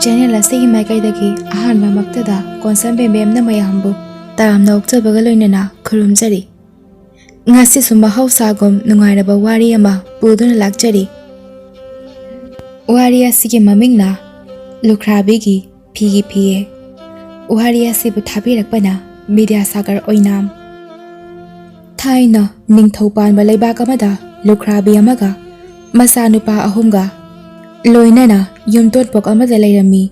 Channel ꯑꯁꯤꯒꯤ ꯃꯥꯏꯀꯩꯗꯒꯤ ꯑꯍꯥꯟꯕ ꯃꯛꯇꯗ ꯀꯣꯟꯁꯟ ꯕꯦꯝꯕꯦꯝꯅ ꯃꯌꯥꯝꯕꯨ ꯇꯔꯥꯝꯅ ꯑꯣꯛꯆꯕꯒ ꯂꯣꯏꯅꯅ ꯈꯨꯔꯨꯝꯖꯔꯤ꯫ ꯉꯁꯤꯁꯨ ꯃꯍꯧꯁꯥꯒꯨꯝ ꯅꯨꯡꯉꯥꯏꯔꯕ ꯋꯥꯔꯤ ꯑꯃ ꯄꯨꯗꯨꯅ ꯂꯥꯛꯆꯔꯤ꯫ ꯋꯥꯔꯤ ꯑꯁꯤꯒꯤ ꯃꯃꯤꯡꯅ ꯂꯨꯈ꯭ꯔꯥꯕꯤꯒꯤ ꯐꯤꯒꯤ ꯐꯤꯌꯦꯛ꯫ ꯋꯥꯔꯤ ꯑꯁꯤꯕꯨ ꯊꯥꯕꯤꯔꯛꯄꯅ ꯕꯤꯗ꯭ꯌꯥꯁꯥꯒꯔ ꯑꯣꯏꯅꯥꯝ꯫ ꯊꯥꯏꯅ ꯅꯤꯡꯊꯧ ꯄꯥꯟꯕ ꯂꯩꯕꯥꯛ ꯑꯃꯗ ꯂꯨꯈ꯭ꯔꯥꯕꯤ ꯑꯃꯒ ꯃꯆꯥꯅꯨꯄꯥ ꯑꯍꯨꯝꯒ ꯂꯣꯏꯅꯅ ꯌꯨꯝꯇꯣꯟꯄꯣꯛ ꯑꯃꯗ ꯂꯩꯔꯝꯃꯤ꯫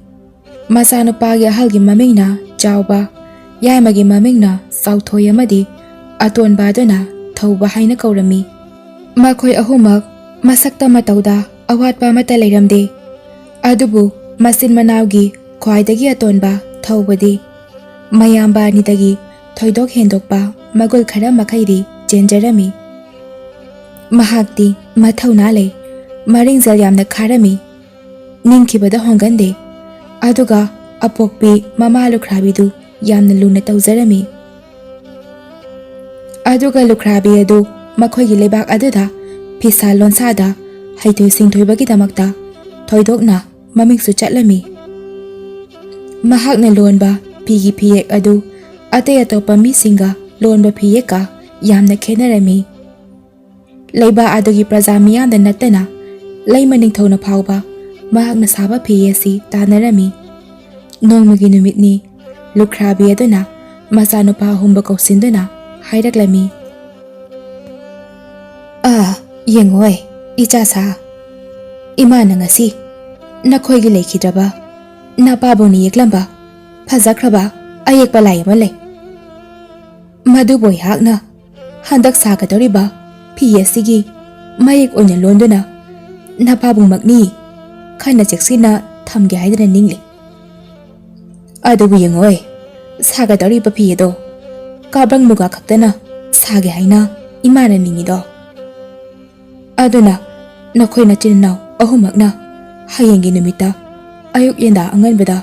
ꯃꯆꯥꯅꯨꯄꯥꯒꯤ ꯑꯍꯜꯒꯤ ꯃꯃꯤꯡꯅ ꯆꯥꯎꯕ, ꯌꯥꯏꯃꯒꯤ ꯃꯃꯤꯡꯅ ꯆꯥꯎꯊꯣꯏ ꯑꯃꯗꯤ ꯑꯇꯣꯟꯕ ꯑꯗꯨꯅ ꯊꯧꯕ ꯍꯥꯏꯅ ꯀꯧꯔꯝꯃꯤ꯫ ꯃꯈꯣꯏ ꯑꯍꯨꯝꯃꯛ ꯃꯁꯛꯇ ꯃꯇꯧꯗ ꯑꯋꯥꯠꯄ ꯑꯃꯠꯇ ꯂꯩꯔꯝꯗꯦ꯫ ꯑꯗꯨꯕꯨ ꯃꯆꯤꯟ ꯃꯅꯥꯎꯒꯤ ꯈ꯭ꯋꯥꯏꯗꯒꯤ ꯑꯇꯣꯟꯕ ꯊꯧꯕꯗꯤ ꯃꯌꯥꯝꯕ ꯑꯅꯤꯗꯒꯤ ꯊꯣꯏꯗꯣꯛ ꯍꯦꯟꯗꯣꯛꯄ ꯃꯒꯨꯟ ꯈꯔ ꯃꯈꯩꯗꯤ ꯆꯦꯟꯖꯔꯝꯃꯤ꯫ ꯃꯍꯥꯛꯇꯤ ꯃꯊꯧꯅꯥ ꯂꯩ, ꯃꯔꯤꯡꯖꯦꯜ ꯌꯥꯝꯅ ꯈꯥꯔꯝꯃꯤ, ꯅꯤꯡꯈꯤꯕꯗ ꯍꯣꯡꯒꯟꯗꯦ, ꯑꯗꯨꯒ ꯑꯄꯣꯛꯄꯤ ꯃꯃꯥ ꯂꯨꯈ꯭ꯔꯥꯕꯤꯗꯨ ꯌꯥꯝꯅ ꯂꯨꯅ ꯇꯧꯖꯔꯝꯃꯤ꯫ ꯑꯗꯨꯒ ꯂꯨꯈ꯭ꯔꯥꯕꯤ ꯑꯗꯨ ꯃꯈꯣꯏꯒꯤ ꯂꯩꯕꯥꯛ ꯑꯗꯨꯗ ꯐꯤꯁꯥ ꯂꯣꯟꯁꯥꯗ ꯍꯩꯊꯣꯏ ꯁꯤꯡꯊꯣꯏꯕꯒꯤꯗꯃꯛꯇ ꯊꯣꯏꯗꯣꯛꯅ ꯃꯃꯤꯡꯁꯨ ꯆꯠꯂꯝꯃꯤ꯫ ꯃꯍꯥꯛꯅ ꯂꯣꯟꯕ ꯐꯤꯒꯤ ꯐꯤꯌꯦꯛ ꯑꯗꯨ ꯑꯇꯩ ꯑꯇꯣꯞꯄ ꯃꯤꯁꯤꯡꯒ ꯂꯣꯟꯕ ꯐꯤꯌꯦꯛꯀ ꯌꯥꯝꯅ ꯈꯦꯠꯅꯔꯝꯃꯤ꯫ ꯂꯩꯕꯥꯛ ꯑꯗꯨꯒꯤ ꯄ꯭ꯔꯖꯥ ꯃꯤꯌꯥꯝꯗ ꯅꯠꯇꯅ ꯂꯩꯃ ꯅꯤꯡꯊꯧꯅ ꯐꯥꯎꯕ ꯃꯍꯥꯛꯅ ꯁꯥꯕ ꯐꯤ ꯑꯁꯤ ꯇꯥꯟꯅꯔꯝꯃꯤ꯫ ꯅꯣꯡꯃꯒꯤ ꯅꯨꯃꯤꯠꯅꯤ, ꯂꯨꯈ꯭ꯔꯥꯕꯤ ꯑꯗꯨꯅ ꯃꯆꯥꯅꯨꯄꯥ ꯑꯍꯨꯝꯕꯨ ꯀꯧꯁꯤꯟꯗꯨꯅ ꯍꯥꯏꯔꯛꯂꯝꯃꯤ꯫ ꯌꯦꯡꯉꯣꯏ ꯏꯆꯥꯁꯥ, ꯏꯃꯥꯅ ꯉꯁꯤ ꯅꯈꯣꯏꯒꯤ ꯂꯩꯈꯤꯗ꯭ꯔꯕ ꯅꯄꯥꯕꯨꯡꯅ ꯌꯦꯛꯂꯝꯕ ꯐꯖꯈ꯭ꯔꯕ ꯑꯌꯦꯛꯄ ꯂꯥꯏ ꯑꯃ ꯂꯩ꯫ ꯃꯗꯨꯕꯨ ꯑꯩꯍꯥꯛꯅ ꯍꯟꯗꯛ ꯁꯥꯒꯗꯧꯔꯤꯕ ꯐꯤ ꯑꯁꯤꯒꯤ ꯃꯌꯦꯛ ꯑꯣꯏꯅ ꯂꯣꯟꯗꯨꯅ ꯅꯄꯥꯕꯨꯡꯃꯛꯅꯤ ꯈꯟꯅ ꯆꯦꯛꯁꯤꯟꯅ ꯊꯝꯒꯦ ꯍꯥꯏꯗꯨꯅ ꯅꯤꯡꯂꯤ꯫ ꯑꯗꯨꯕꯨ ꯌꯦꯡꯉꯣꯏ, ꯁꯥꯒꯗꯧꯔꯤꯕ ꯐꯤ ꯑꯗꯣ ꯀꯥꯕ꯭ꯔꯪ ꯃꯨꯒꯥ ꯈꯛꯇꯅ ꯁꯥꯒꯦ ꯍꯥꯏꯅ ꯏꯃꯥꯅ ꯅꯤꯡꯉꯤꯗꯣ꯫ ꯑꯗꯨꯅ ꯅꯈꯣꯏ ꯅꯆꯤꯟ ꯏꯅꯥꯎ ꯑꯍꯨꯝꯃꯛꯅ ꯍꯌꯦꯡꯒꯤ ꯅꯨꯃꯤꯠꯇ ꯑꯌꯨꯛ ꯌꯦꯟꯗꯥ ꯑꯉꯟꯕꯗ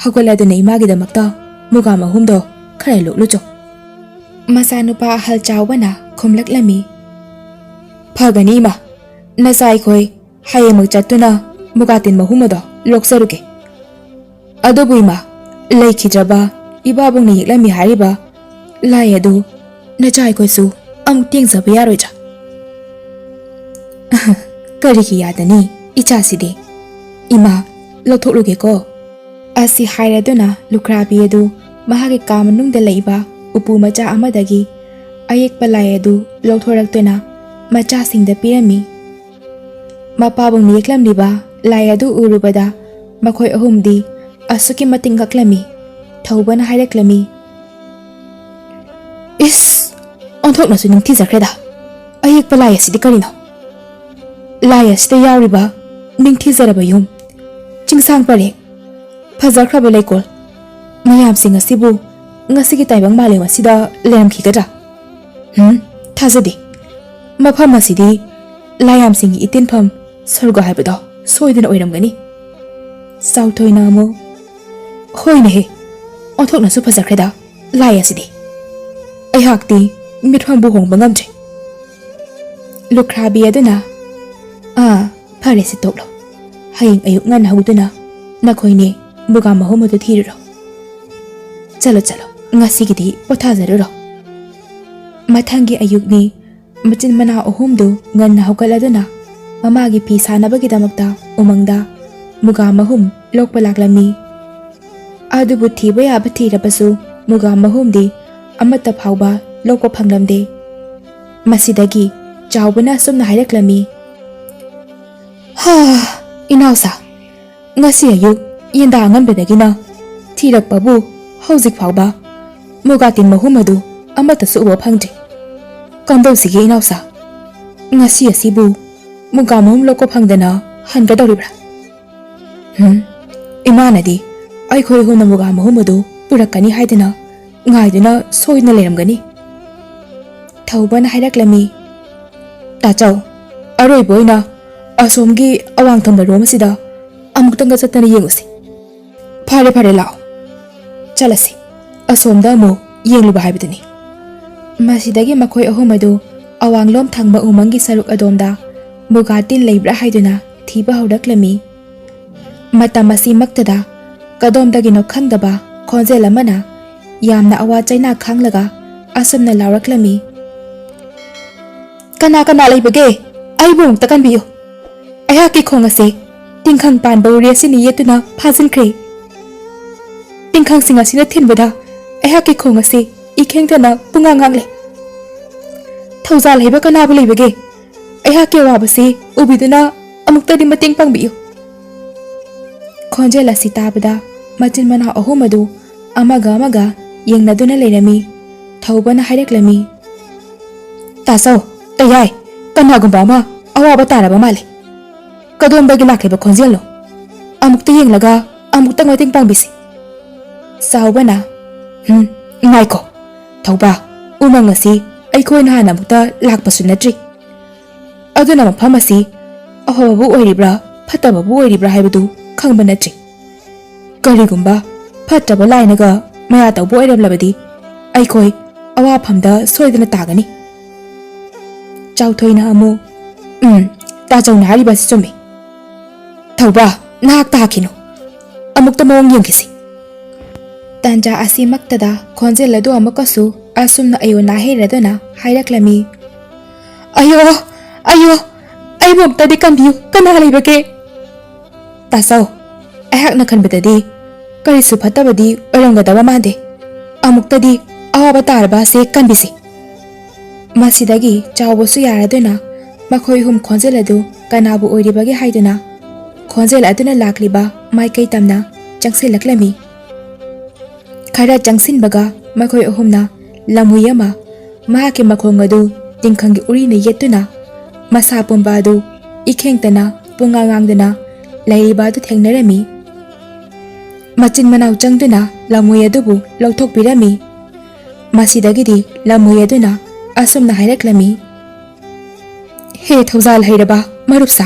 ꯍꯧꯒꯠꯂꯗꯨꯅ ꯏꯃꯥꯒꯤꯗꯃꯛꯇ ꯃꯨꯒꯥ ꯃꯍꯨꯝꯗꯣ ꯈꯔ ꯂꯣꯛꯂꯨꯆꯣ꯫ ꯃꯆꯥꯅꯨꯄꯥ ꯑꯍꯜ ꯆꯥꯎꯕꯅ ꯈꯨꯝꯂꯛꯂꯝꯃꯤ꯫ ꯐꯒꯅꯤ ꯏꯃꯥ, ꯅꯆꯥ ꯑꯩꯈꯣꯏ ꯍꯌꯦꯡꯃꯛ ꯆꯠꯇꯨꯅ ꯃꯨꯒꯥꯇꯤꯟ ꯃꯍꯨꯝ ꯑꯗꯣ ꯂꯣꯛꯆꯔꯨꯒꯦ꯫ ꯑꯗꯨꯕꯨ ꯏꯃꯥ, ꯂꯩꯈꯤꯗ꯭ꯔꯕ ꯏꯄꯥꯕꯨꯡꯅ ꯌꯦꯛꯂꯝꯃꯤ ꯍꯥꯏꯔꯤꯕ ꯂꯥꯏ ꯑꯗꯨ ꯅꯆꯥ ꯑꯩꯈꯣꯏꯁꯨ ꯑꯃꯨꯛ ꯌꯦꯡꯖꯕ ꯌꯥꯔꯣꯏꯗ꯭ꯔꯥ? ꯀꯔꯤꯒꯤ ꯌꯥꯗꯅꯤ ꯏꯆꯥꯁꯤꯗꯤ, ꯏꯃꯥ ꯂꯧꯊꯣꯛꯂꯨꯒꯦꯀꯣ꯫ ꯑꯁꯤ ꯍꯥꯏꯔꯗꯨꯅ ꯂꯨꯈ꯭ꯔꯥꯕꯤ ꯑꯗꯨ ꯃꯍꯥꯛꯀꯤ ꯀꯥ ꯃꯅꯨꯡꯗ ꯂꯩꯕ ꯎꯄꯨ ꯃꯆꯥ ꯑꯃꯗꯒꯤ ꯑꯌꯦꯛꯄ ꯂꯥꯏ ꯑꯗꯨ ꯂꯧꯊꯣꯔꯛꯇꯨꯅ ꯃꯆꯥꯁꯤꯡꯗ ꯄꯤꯔꯝꯃꯤ꯫ ꯃꯄꯥꯕꯨꯡꯅ ꯌꯦꯛꯂꯝꯂꯤꯕ ꯂꯥꯏ ꯑꯗꯨ ꯎꯔꯨꯕꯗ ꯃꯈꯣꯏ ꯑꯍꯨꯝꯗꯤ ꯑꯁꯨꯛꯀꯤ ꯃꯇꯤꯛ ꯉꯛꯂꯝꯃꯤ꯫ ꯊꯧꯕꯅ ꯍꯥꯏꯔꯛꯂꯝꯃꯤ꯫ ꯏꯁ, ꯑꯣꯟꯊꯣꯛꯅꯁꯨ ꯅꯤꯡꯊꯤꯖꯈ꯭ꯔꯦꯗ, ꯑꯌꯦꯛꯄ ꯂꯥꯏ ꯑꯁꯤꯗꯤ ꯀꯔꯤꯅꯣ? ꯂꯥꯏ ꯑꯁꯤꯗ ꯌꯥꯎꯔꯤꯕ ꯅꯤꯡꯊꯤꯖꯔꯕ ꯌꯨꯝ, ꯆꯤꯡꯁꯥꯡ ꯄꯔꯦꯡ, ꯐꯖꯈ꯭ꯔꯕ ꯂꯩꯀꯣꯜ ꯃꯌꯥꯝꯁꯤꯡ ꯑꯁꯤꯕꯨ ꯉꯁꯤꯒꯤ ꯇꯥꯏꯕꯪ ꯃꯥꯂꯦꯝ ꯑꯁꯤꯗ ꯂꯩꯔꯝꯈꯤꯒꯗ꯭ꯔꯥ? ꯊꯥꯖꯗꯦ꯫ ꯃꯐꯝ ꯑꯁꯤꯗꯤ ꯂꯥꯏꯌꯥꯝꯁꯤꯡꯒꯤ ꯏꯇꯤꯟꯐꯝ ꯁꯔꯒ ꯍꯥꯏꯕꯗꯣ ꯁꯣꯏꯗꯅ ꯑꯣꯏꯔꯝꯒꯅꯤ꯫ ꯆꯥꯎꯊꯣꯏꯅ ꯑꯃꯨꯛ ꯍꯣꯏꯅꯦꯍꯦ, ꯑꯣꯟꯊꯣꯛꯅꯁꯨ ꯐꯖꯈ꯭ꯔꯦꯗ ꯂꯥꯏ ꯑꯁꯤꯗꯤ, ꯑꯩꯍꯥꯛꯇꯤ ꯃꯤꯠꯐꯝꯕꯨ ꯍꯣꯡꯕ ꯉꯝꯗ꯭ꯔꯦ꯫ ꯂꯨꯈ꯭ꯔꯥꯕꯤ ꯑꯗꯨꯅ ꯐꯔꯦ ꯁꯤ ꯇꯣꯛꯂꯣ, ꯍꯌꯦꯡ ꯑꯌꯨꯛ ꯉꯟꯅ ꯍꯧꯗꯨꯅ ꯅꯈꯣꯏꯅꯦ ꯃꯨꯒꯥ ꯃꯍꯨꯝ ꯑꯗꯨ ꯊꯤꯔꯨꯔꯣ꯫ ꯆꯠꯂꯣ ꯆꯠꯂꯣ, ꯉꯁꯤꯒꯤꯗꯤ ꯄꯣꯊꯥꯖꯔꯨꯔꯣ꯫ ꯃꯊꯪꯒꯤ ꯑꯌꯨꯛꯅꯤ, ꯃꯆꯤꯟ ꯃꯅꯥꯎ ꯑꯍꯨꯝꯗꯨ ꯉꯟꯅ ꯍꯧꯒꯠꯂꯗꯨꯅ ꯃꯃꯥꯒꯤ ꯐꯤ ꯁꯥꯅꯕꯒꯤꯗꯃꯛꯇ ꯎꯃꯪꯗ ꯃꯨꯒꯥ ꯃꯍꯨꯝ ꯂꯣꯛꯄ ꯂꯥꯛꯂꯝꯃꯤ꯫ ꯑꯗꯨꯕꯨ ꯊꯤꯕ ꯌꯥꯕ ꯊꯤꯔꯕꯁꯨ ꯃꯨꯒꯥ ꯃꯍꯨꯝꯗꯤ ꯑꯃꯠꯇ ꯐꯥꯎꯕ ꯂꯣꯛꯄ ꯐꯪꯂꯝꯗꯦ꯫ ꯃꯁꯤꯗꯒꯤ ꯆꯥꯎꯕꯅ ꯑꯁꯨꯝꯅ ꯍꯥꯏꯔꯛꯂꯝꯃꯤ꯫ ꯏꯅꯥꯎꯁꯥ, ꯉꯁꯤ ꯑꯌꯨꯛ ꯌꯦꯟꯗꯥ ꯑꯉꯟꯕꯗꯒꯤꯅ ꯊꯤꯔꯛꯄꯕꯨ ꯍꯧꯖꯤꯛ ꯐꯥꯎꯕ ꯃꯨꯒꯥꯇꯤꯟ ꯃꯍꯨꯝ ꯑꯗꯨ ꯑꯃꯠꯇꯁꯨ ꯎꯕ ꯐꯪꯗ꯭ꯔꯤ꯫ ꯀꯝꯗꯧꯁꯤꯒꯦ ꯏꯅꯥꯎꯁꯥ? ꯉꯁꯤ ꯑꯁꯤꯕꯨ ꯃꯨꯒꯥ ꯃꯍꯨꯝ ꯂꯣꯛꯄ ꯐꯪꯗꯅ ꯍꯟꯒꯗꯧꯔꯤꯕ꯭ꯔꯥ? ꯏꯃꯥꯅꯗꯤ ꯑꯩꯈꯣꯏ ꯑꯍꯨꯝꯅ ꯃꯨꯒꯥ ꯃꯍꯨꯝ ꯑꯗꯨ ꯄꯨꯔꯛꯀꯅꯤ ꯍꯥꯏꯗꯨꯅ ꯉꯥꯏꯗꯨꯅ ꯁꯣꯏꯗꯅ ꯂꯩꯔꯝꯒꯅꯤ꯫ ꯊꯧꯕꯅ ꯍꯥꯏꯔꯛꯂꯝꯃꯤ꯫ ꯇꯥꯆꯧ, ꯑꯔꯣꯏꯕ ꯑꯣꯏꯅ ꯑꯁꯣꯝꯒꯤ ꯑꯋꯥꯡ ꯊꯪꯕꯔꯣꯝ ꯑꯁꯤꯗ ꯑꯃꯨꯛꯇꯪꯒ ꯆꯠꯇꯅ ꯌꯦꯡꯉꯨꯁꯤ꯫ ꯐꯔꯦ ꯐꯔꯦ, ꯂꯥꯛꯑꯣ ꯆꯠꯂꯁꯤ, ꯑꯁꯣꯝꯗ ꯑꯃꯨꯛ ꯌꯦꯡꯂꯨꯕ ꯍꯥꯏꯕꯗꯨꯅꯤ꯫ ꯃꯁꯤꯗꯒꯤ ꯃꯈꯣꯏ ꯑꯍꯨꯝ ꯑꯗꯨ ꯑꯋꯥꯡꯂꯣꯝ ꯊꯪꯕ ꯎꯃꯪꯒꯤ ꯁꯔꯨꯛ ꯑꯗꯣꯝꯗ ꯃꯨꯒꯥ ꯇꯤꯟ ꯂꯩꯕ꯭ꯔꯥ ꯍꯥꯏꯗꯨꯅ ꯊꯤꯕ ꯍꯧꯔꯛꯂꯝꯃꯤ꯫ ꯃꯇꯝ ꯑꯁꯤꯃꯛꯇꯗ ꯀꯗꯣꯝꯗꯒꯤꯅꯣ ꯈꯪꯗꯕ ꯈꯣꯟꯖꯦꯜ ꯑꯃꯅ ꯌꯥꯝꯅ ꯑꯋꯥ ꯆꯩꯅꯥ ꯈꯥꯡꯂꯒ ꯑꯁꯨꯝꯅ ꯂꯥꯎꯔꯛꯂꯝꯃꯤ꯫ ꯀꯅꯥ ꯀꯅꯥ ꯂꯩꯕꯒꯦ? ꯑꯩꯕꯨ ꯑꯃꯨꯛꯇ ꯀꯟꯕꯤꯌꯨ꯫ ꯑꯩꯍꯥꯛꯀꯤ ꯈꯣꯡ ꯑꯁꯤ ꯇꯤꯡꯈꯪ ꯄꯥꯟꯕ ꯎꯔꯤ ꯑꯁꯤꯅ ꯌꯦꯠꯇꯨꯅ ꯐꯥꯖꯤꯟꯈ꯭ꯔꯦ꯫ ꯇꯤꯡꯈꯪꯁꯤꯡ ꯑꯁꯤꯅ ꯊꯤꯟꯕꯗ ꯑꯩꯍꯥꯛꯀꯤ ꯈꯣꯡ ꯑꯁꯤ ꯏꯈꯦꯡꯗꯅ ꯄꯨꯡꯉꯥꯡ ꯉꯥꯡꯂꯦ꯫ ꯊꯧꯖꯥꯜ ꯍꯩꯕ ꯀꯅꯥꯕꯨ ꯂꯩꯕꯒꯦ? ꯑꯩꯍꯥꯛꯀꯤ ꯑꯋꯥꯕꯁꯤ ꯎꯕꯤꯗꯨꯅ ꯑꯃꯨꯛꯇꯗꯤ ꯃꯇꯦꯡ ꯄꯥꯡꯕꯤꯌꯨ꯫ ꯈꯣꯟꯖꯦꯜ ꯑꯁꯤ ꯇꯥꯕꯗ ꯃꯆꯤꯟ ꯃꯅꯥꯎ ꯑꯍꯨꯝ ꯑꯗꯨ ꯑꯃꯒ ꯑꯃꯒ ꯌꯦꯡꯅꯗꯨꯅ ꯂꯩꯔꯝꯃꯤ꯫ ꯊꯧꯕꯅ ꯍꯥꯏꯔꯛꯂꯝꯃꯤ꯫ ꯇꯥꯆꯧ, ꯇꯌꯥꯏ, ꯀꯅꯥꯒꯨꯝꯕ ꯑꯃ ꯑꯋꯥꯕ ꯇꯥꯔꯕ ꯃꯥꯜꯂꯦ꯫ ꯀꯗꯣꯝꯗꯒꯤ ꯂꯥꯛꯂꯤꯕ ꯈꯣꯟꯖꯦꯜꯅꯣ? ꯑꯃꯨꯛꯇ ꯌꯦꯡꯂꯒ ꯑꯃꯨꯛꯇꯪ ꯃꯇꯦꯡ ꯄꯥꯡꯕꯤꯁꯤ꯫ ꯆꯥꯎꯕꯅ ꯉꯥꯏꯈꯣ ꯊꯧꯕ, ꯎꯃꯪ ꯑꯁꯤ ꯑꯩꯈꯣꯏꯅ ꯍꯥꯟꯅ ꯑꯃꯨꯛꯇ ꯂꯥꯛꯄꯁꯨ ꯅꯠꯇ꯭ꯔꯤ꯫ ꯑꯗꯨꯅ ꯃꯐꯝ ꯑꯁꯤ ꯑꯐꯕꯕꯨ ꯑꯣꯏꯔꯤꯕ꯭ꯔꯥ ꯐꯠꯇꯕꯕꯨ ꯑꯣꯏꯔꯤꯕ꯭ꯔꯥ ꯍꯥꯏꯕꯗꯨ ꯈꯪꯕ ꯅꯠꯇ꯭ꯔꯤ꯫ ꯀꯔꯤꯒꯨꯝꯕ ꯐꯠꯇꯕ ꯂꯥꯏꯅꯒ ꯃꯌꯥ ꯇꯧꯕ ꯑꯣꯏꯔꯝꯂꯕꯗꯤ ꯑꯩꯈꯣꯏ ꯑꯋꯥꯐꯝꯗ ꯁꯣꯏꯗꯅ ꯇꯥꯒꯅꯤ꯫ ꯆꯥꯎꯊꯣꯏꯅ ꯑꯃꯨꯛ ꯇꯥꯆꯧꯅ ꯍꯥꯏꯔꯤꯕꯁꯤ ꯆꯨꯝꯃꯤ꯫ ꯊꯧꯕ, ꯅꯍꯥꯛ ꯇꯥꯈꯤꯅꯨ, ꯑꯃꯨꯛꯇ ꯃꯑꯣꯡ ꯌꯦꯡꯈꯤꯁꯤ꯫ ꯇꯥꯟꯖꯥ ꯑꯁꯤꯃꯛꯇꯗ ꯈꯣꯟꯖꯦꯜ ꯑꯗꯨ ꯑꯃꯨꯛꯀꯁꯨ ꯑꯁꯨꯝꯅ ꯑꯌꯣ ꯅꯥꯍꯩꯔꯗꯨꯅ ꯍꯥꯏꯔꯛꯂꯝꯃꯤ꯫ ꯑꯌꯣ ꯑꯌꯣ, ꯑꯩꯕꯨ ꯑꯃꯨꯛꯇꯗꯤ ꯀꯟꯕꯤꯌꯨ, ꯀꯅꯥ ꯂꯩꯕꯒꯦ? ꯇꯥꯆꯧ, ꯑꯩꯍꯥꯛꯅ ꯈꯟꯕꯗꯗꯤ ꯀꯔꯤꯁꯨ ꯐꯠꯇꯕꯗꯤ ꯑꯣꯏꯔꯝꯒꯗꯕ ꯃꯥꯟꯗꯦ꯫ ꯑꯃꯨꯛꯇꯗꯤ ꯑꯋꯥꯕ ꯇꯥꯔꯕ ꯑꯁꯤ ꯀꯟꯕꯤꯁꯤ꯫ ꯃꯁꯤꯗꯒꯤ ꯆꯥꯎꯕꯁꯨ ꯌꯥꯔꯗꯨꯅ ꯃꯈꯣꯏ ꯑꯍꯨꯝ ꯈꯣꯟꯖꯦꯜ ꯑꯗꯨ ꯀꯅꯥꯕꯨ ꯑꯣꯏꯔꯤꯕꯒꯦ ꯍꯥꯏꯗꯨꯅ ꯈꯣꯟꯖꯦꯜ ꯑꯗꯨꯅ ꯂꯥꯛꯂꯤꯕ ꯃꯥꯏꯀꯩ ꯇꯝꯅ ꯆꯪꯁꯤꯜꯂꯛꯂꯝꯃꯤ꯫ ꯈꯔ ꯆꯪꯁꯤꯟꯕꯒ ꯃꯈꯣꯏ ꯑꯍꯨꯝꯅ ꯂꯝꯍꯨꯏ ꯑꯃ ꯃꯍꯥꯛꯀꯤ ꯃꯈꯣꯡ ꯑꯗꯨ ꯇꯤꯡꯈꯪꯒꯤ ꯎꯔꯤꯅ ꯌꯦꯠꯇꯨꯅ ꯃꯁꯥ ꯄꯨꯝꯕ ꯑꯗꯨ ꯏꯈꯦꯡꯇꯅ ꯄꯨꯡꯉꯥꯡ ꯉꯥꯡꯗꯨꯅ ꯂꯩꯔꯤꯕ ꯑꯗꯨ ꯊꯦꯡꯅꯔꯝꯃꯤ꯫ ꯃꯆꯤꯟ ꯃꯅꯥꯎ ꯆꯪꯗꯨꯅ ꯂꯝꯍꯨꯏ ꯑꯗꯨꯕꯨ ꯂꯧꯊꯣꯛꯄꯤꯔꯝꯃꯤ꯫ ꯃꯁꯤꯗꯒꯤꯗꯤ ꯂꯝꯍꯨꯏ ꯑꯗꯨꯅ ꯑꯁꯨꯝꯅ ꯍꯥꯏꯔꯛꯂꯝꯃꯤ꯫ ꯍꯦ ꯊꯧꯖꯥꯜ ꯍꯩꯔꯕ ꯃꯔꯨꯞꯁꯥ,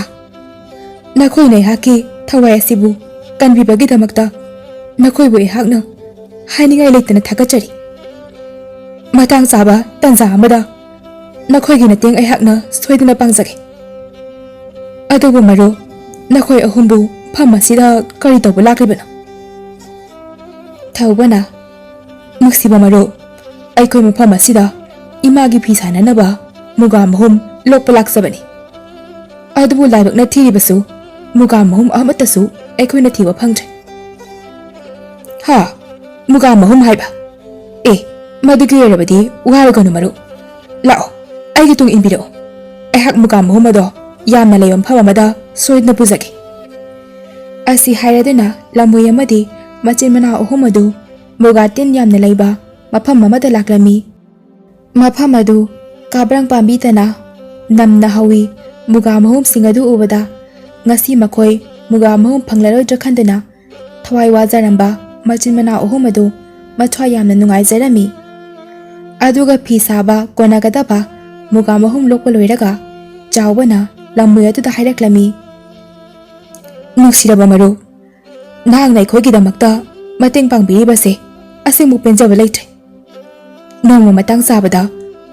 ꯅꯈꯣꯏꯅ ꯑꯩꯍꯥꯛꯀꯤ ꯊꯋꯥꯏ ꯑꯁꯤꯕꯨ ꯀꯟꯕꯤꯕꯒꯤꯗꯃꯛꯇ ꯅꯈꯣꯏꯕꯨ ꯑꯩꯍꯥꯛꯅ ꯍꯥꯏꯅꯤꯡꯉꯥꯏ ꯂꯩꯇꯅ ꯊꯥꯒꯠꯆꯔꯤ꯫ ꯃꯇꯥꯡ ꯆꯥꯕ ꯇꯥꯟꯖꯥ ꯑꯃꯗ ꯅꯈꯣꯏꯒꯤ ꯃꯇꯦꯡ ꯑꯩꯍꯥꯛꯅ ꯁꯣꯏꯗꯅ ꯄꯥꯡꯖꯒꯦ꯫ ꯑꯗꯨꯕꯨ ꯃꯔꯨꯞ, ꯅꯈꯣꯏ ꯑꯍꯨꯝꯕꯨ ꯐꯝ ꯑꯁꯤꯗ ꯀꯔꯤ ꯇꯧꯕ ꯂꯥꯛꯂꯤꯕꯅꯣ? ꯊꯧꯕꯅ ꯅꯨꯡꯁꯤꯕ ꯃꯔꯨꯞ, ꯑꯩꯈꯣꯏ ꯃꯐꯝ ꯑꯁꯤꯗ ꯏꯃꯥꯒꯤ ꯐꯤ ꯁꯥꯅꯅꯕ ꯃꯨꯒꯥ ꯃꯍꯨꯝ ꯂꯣꯛꯄ ꯂꯥꯛꯆꯕꯅꯤ꯫ ꯑꯗꯨꯕꯨ ꯂꯥꯏꯕꯛꯅ ꯊꯤꯔꯤꯕꯁꯨ ꯃꯨꯒꯥ ꯃꯍꯨꯝ ꯑꯃꯠꯇꯁꯨ ꯑꯩꯈꯣꯏꯅ ꯊꯤꯕ ꯐꯪꯗ꯭ꯔꯦ꯫ ꯍꯥ, ꯃꯨꯒꯥ ꯃꯍꯨꯝ ꯍꯥꯏꯕ? ꯃꯗꯨꯒꯤ ꯑꯣꯏꯔꯕꯗꯤ ꯋꯥꯔꯒꯅꯨ ꯃꯔꯨꯞ, ꯂꯥꯛꯑꯣ ꯑꯩꯒꯤ ꯇꯨꯡ ꯏꯟꯕꯤꯔꯛꯑꯣ꯫ ꯑꯩꯍꯥꯛ ꯃꯨꯒꯥ ꯃꯍꯨꯝ ꯑꯗꯣ ꯌꯥꯝꯅ ꯂꯩꯕ ꯃꯐꯝ ꯑꯃꯗ ꯁꯣꯏꯗꯅ ꯄꯨꯖꯒꯦ꯫ ꯑꯁꯤ ꯍꯥꯏꯔꯗꯨꯅ ꯂꯝꯍꯨꯏ ꯑꯃꯗꯤ ꯃꯆꯤꯟ ꯃꯅꯥꯎ ꯑꯍꯨꯝ ꯑꯗꯨ ꯃꯨꯒꯥ ꯇꯤꯟ ꯌꯥꯝꯅ ꯂꯩꯕ ꯃꯐꯝ ꯑꯃꯗ ꯂꯥꯛꯂꯝꯃꯤ꯫ ꯃꯐꯝ ꯑꯗꯨ ꯀꯥꯕ꯭ꯔꯪ ꯄꯥꯝꯕꯤꯇꯅ ꯅꯝꯅ ꯍꯧꯏ꯫ ꯃꯨꯒꯥ ꯃꯍꯨꯝꯁꯤꯡ ꯑꯗꯨ ꯎꯕꯗ ꯉꯁꯤ ꯃꯈꯣꯏ ꯃꯨꯒꯥ ꯃꯍꯨꯝ ꯐꯪꯂꯔꯣꯏꯗ꯭ꯔꯥ ꯈꯟꯗꯨꯅ ꯊꯋꯥꯏ ꯋꯥꯖꯔꯝꯕ ꯃꯆꯤन ꯃꯅꯥꯎ ꯑꯍꯨꯝ ꯑꯗꯨ ꯃꯊ꯭ꯋꯥꯏ ꯌꯥꯝꯅ ꯅꯨꯡꯉꯥꯏꯖꯔꯝꯃꯤ꯫ ꯑꯗꯨꯒ ꯐꯤ ꯁꯥꯕ ꯀꯣꯟꯅꯒꯗꯕ ꯃꯨꯒꯥ ꯃꯍꯨꯝ ꯂꯣꯛꯄ ꯂꯣꯏꯔꯒ ꯆꯥꯎꯕꯅ ꯂꯝꯍꯨꯏ ꯑꯗꯨꯗ ꯍꯥꯏꯔꯛꯂꯝꯃꯤ꯫ ꯅꯨꯡꯁꯤꯔꯕ ꯃꯔꯨꯞ, ꯅꯍꯥꯛꯅ ꯑꯩꯈꯣꯏꯒꯤꯗꯃꯛꯇ ꯃꯇꯦꯡ ꯄꯥꯡꯕꯤꯔꯤꯕꯁꯦ ꯑꯁꯦꯡꯕ ꯄꯦꯟꯖꯕ ꯂꯩꯇ꯭ꯔꯦ꯫ ꯅꯣꯡꯃ ꯃꯇꯥꯡ ꯆꯥꯕꯗ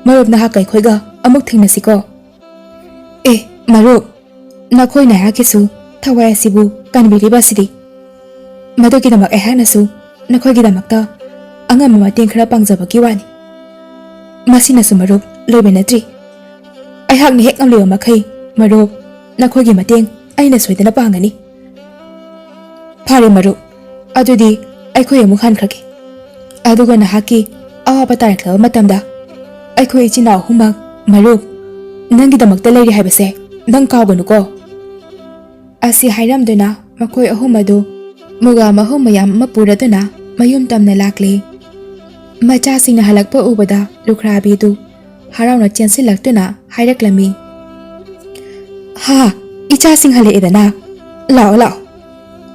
ꯃꯔꯨꯞ ꯅꯍꯥꯛꯀ ꯑꯩꯈꯣꯏꯒ ꯑꯃꯨꯛ ꯊꯦꯡꯅꯁꯤꯀꯣ꯫ ꯃꯔꯨꯞ, ꯅꯈꯣꯏꯅ ꯑꯩꯍꯥꯛꯀꯤꯁꯨ ꯊꯋꯥꯏ ꯑꯁꯤꯕꯨ ꯀꯟꯕꯤꯔꯤꯕꯁꯤꯗꯤ ꯃꯗꯨꯒꯤꯗꯃꯛ ꯑꯩꯍꯥꯛꯅꯁꯨ ꯅꯈꯣꯏꯒꯤꯗꯃꯛꯇ ꯑꯉꯝꯕ ꯃꯇꯦꯡ ꯈꯔ ꯄꯥꯡꯖꯕꯒꯤ ꯋꯥꯅꯤ꯫ ꯃꯁꯤꯅꯁꯨ ꯃꯔꯨꯞ ꯂꯣꯏꯕ ꯅꯠꯇ꯭ꯔꯤ꯫ ꯑꯩꯍꯥꯛꯅ ꯍꯦꯛ ꯉꯝꯂꯤꯕ ꯃꯈꯩ ꯃꯔꯨꯞ ꯅꯈꯣꯏꯒꯤ ꯃꯇꯦꯡ ꯑꯩꯅ ꯁꯣꯏꯗꯅ ꯄꯥꯡꯒꯅꯤ꯫ ꯐꯔꯦ ꯃꯔꯨꯞ, ꯑꯗꯨꯗꯤ ꯑꯩꯈꯣꯏ ꯑꯃꯨꯛ ꯍꯟꯈ꯭ꯔꯒꯦ꯫ ꯑꯗꯨꯒ ꯅꯍꯥꯛꯀꯤ ꯑꯋꯥꯕ ꯇꯥꯔꯛꯂꯕ ꯃꯇꯝꯗ ꯑꯩꯈꯣꯏ ꯏꯆꯤꯟ ꯏꯅꯥꯎ ꯑꯍꯨꯝꯃꯛ ꯃꯔꯨꯞ ꯅꯪꯒꯤꯗꯃꯛꯇ ꯂꯩꯔꯤ ꯍꯥꯏꯕꯁꯦ ꯅꯪ ꯀꯥꯎꯒꯅꯨꯀꯣ꯫ ꯑꯁꯤ ꯍꯥꯏꯔꯝꯗꯨꯅ ꯃꯈꯣꯏ ꯑꯍꯨꯝ ꯑꯗꯨ ꯃꯨꯒꯥ ꯃꯍꯨꯝ ꯃꯌꯥꯝ ꯑꯃ ꯄꯨꯔꯗꯨꯅ ꯃꯌꯨꯝ ꯇꯝꯅ ꯂꯥꯛꯂꯤ꯫ ꯃꯆꯥꯁꯤꯡꯅ ꯍꯜꯂꯛꯄ ꯎꯕꯗ ꯂꯨꯈ꯭ꯔꯥꯕꯤꯗꯨ ꯍꯔꯥꯎꯅ ꯆꯦꯟꯁꯤꯜꯂꯛꯇꯨꯅ ꯍꯥꯏꯔꯛꯂꯝꯃꯤ꯫ ꯍꯥ, ꯏꯆꯥꯁꯤꯡ ꯍꯜꯂꯛꯑꯦꯗꯅ, ꯂꯥꯛꯑꯣ ꯂꯥꯛꯑꯣ,